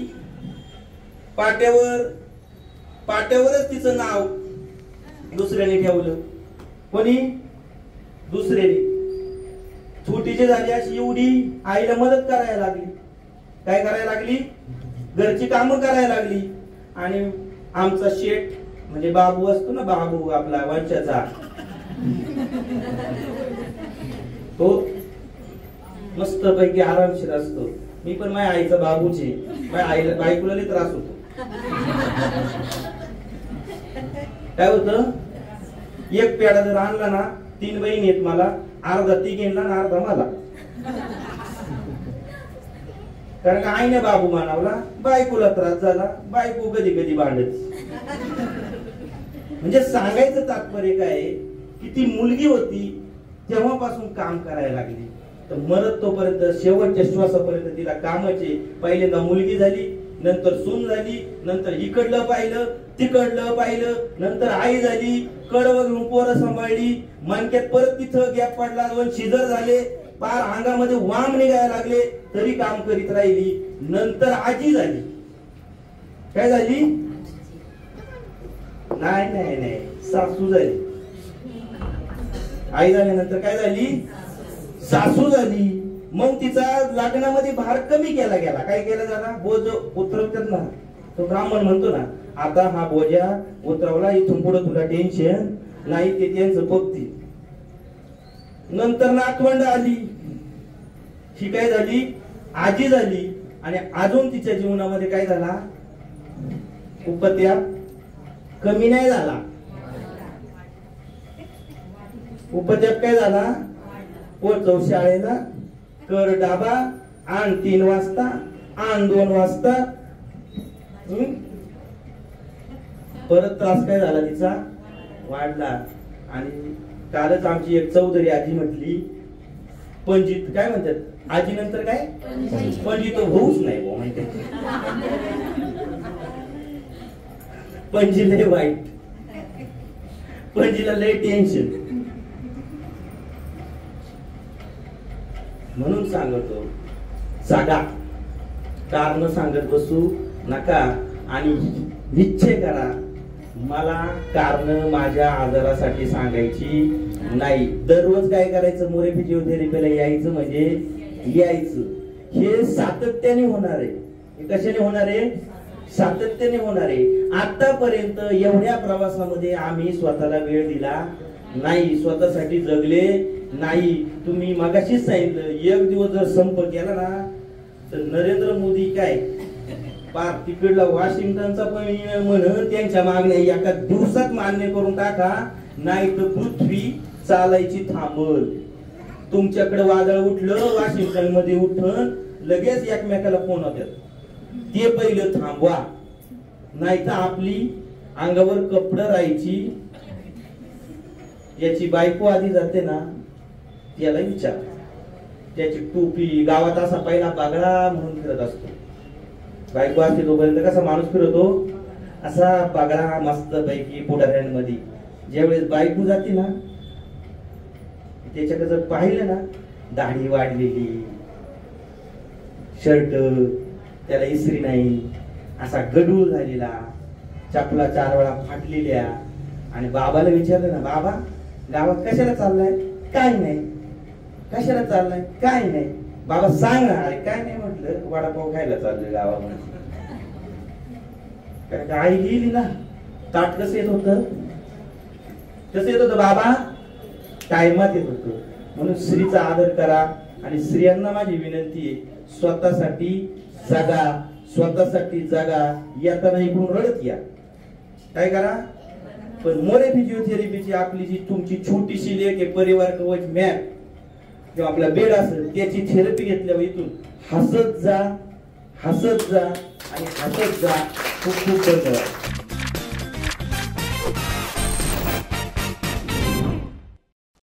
पाट्यावरच तिचं नाव दुसऱ्याने ठेवलं. कोणी, दुसऱ्याने. छोटीची झाली अशी एवढी, आईला मदत करायला लागली. काय करायला लागली, घरची कामं करायला लागली. आणि आमचा शेठ म्हणजे बाबू असतो ना, बाबू आपला वंशाचा, तो मस्त पैकी आरामशीर असतो. मी पण माझ्या आईचा बाबूचे, माझ्या आईला बायकोला लई त्रास होतो. काय होतं, एक पेढा जर आणला ना, 3 बहिणी आहेत मला, अर्धा ती घेणला ना अर्धा मला. कारण का आईने बाबू मानवला, बायकोला त्रास झाला, बायको कधी कधी भांडत. म्हणजे सांगायचं तात्पर्य काय, की ती मुलगी होती तेव्हापासून काम करायला लागली, तर मरत तोपर्यंत शेवटच्या श्वासापर्यंत तिला कामाचे. पहिल्यांदा मुलगी झाली, नंतर सून झाली, नंतर इकडलं पाहिलं, तिकडलं पाहिलं, नंतर आई झाली, कडवं घेऊन पोरं सांभाळली, मानक्यात परत तिथं गॅप पडला, 2 शिजर झाले, पार अंगामध्ये वाम निघायला लागले, तरी काम करीत राहिली. नंतर आजी झाली. काय झाली? नाही नाही नाही, सासू झाली. आई झाल्यानंतर काय झाली? सासू झाली. मग तिचा लग्नामध्ये भार कमी केला गेला. काय केला झाला? बोज उतरवतात ना, तो ब्राह्मण म्हणतो ना, आता हा बोजा उतरवला, इथून पुढे तुला टेन्शन नाही, ते त्यांचं बघती. नंतर नातवंड आली, ही काय झाली? आजी झाली. आणि अजून तिच्या जीवनामध्ये काय झाला? उपत्याग कमी नाही झाला. उपत्याग काय झाला? पोचव शाळेला, कर डाबा, आण 3 वाजता, आण 2 वाजता. परत त्रास काय झाला तिचा? वाढला. आणि कालच आमची एक चौधरी आजी म्हटली, पंजीत काय म्हणतात आजी नंतर काय? पंजीत होऊच नाही भाऊ म्हणते. पणजी लय वाईट, पणजीला लय टेन्शन. म्हणून सांगतो, जागा, कारण सांगत बसू नका आणि निश्चय करा, मला कारण माझ्या आजारासाठी सांगायची नाही. दररोज काय करायचं? मोरे फिजिओथेरपीला यायचं म्हणजे यायचं. हे सातत्याने होणार आहे. हे कशाने होणार आहे? सातत्याने होणार आहे. आतापर्यंत एवढ्या प्रवासामध्ये आम्ही स्वतःला वेळ दिला नाही, स्वतःसाठी जगले नाही. तुम्ही मगाशीच सांगितलं, एक दिवस जर संप केला ना, तर नरेंद्र मोदी काय पार तिकडला वॉशिंग्टनचा पण म्हणून त्यांच्या मागण्या एका दिवसात मान्य करून टाका, नाही तर पृथ्वी चालायची थांबल. तुमच्याकडे वादळ उठलं, वॉशिंग्टन मध्ये उठून लगेच एकमेकाला फोन होतात, ते पहिलं थांबवा, नाही तर आपली अंगावर कपडं राहायची. याची बायको आधी जाते ना, याला विचार, त्याची टोपी गावात असा पहिला पागळा म्हणून फिरत असतो. बायको असते तोपर्यंत कसा माणूस फिरतो? असा पागळा मस्त पैकी पुढाऱ्यांमध्ये. ज्यावेळेस बायको जाते ना, त्याच्याकडे जर पाहिलं ना, दाढी वाढलेली, शर्ट त्याला इस्त्री नाही, असा गडूळ झालेला, चपला 4 वेळा फाटलेल्या. आणि बाबाला विचारलं ना, बाबा गावात कशाला चाललाय? काय नाही. कशाला चाललाय? काय नाही. बाबा सांग ना. अरे काय नाही म्हटलं, वडापाव खायला चाललोय गावामध्ये. कारण आई गेली ना, ताट कसं येत होतं? कसं येत होतं बाबा? टायमात येत होतं. म्हणून स्त्रीचा आदर करा. आणि स्त्रियांना माझी विनंती आहे, स्वतःसाठी जगा, स्वतःसाठी जगा. येताना इकडून रडत या, काय करा. पण मोरे फिजिओथेरपीची आपली जी तुमची छोटीशी लेख आहे, परिवार कवच मॅप किंवा आपला बेड असेल, त्याची थेरपी घेतल्यावर इथून हसत जा, हसत जा आणि हसत जा. खूप खूप धन्यवाद.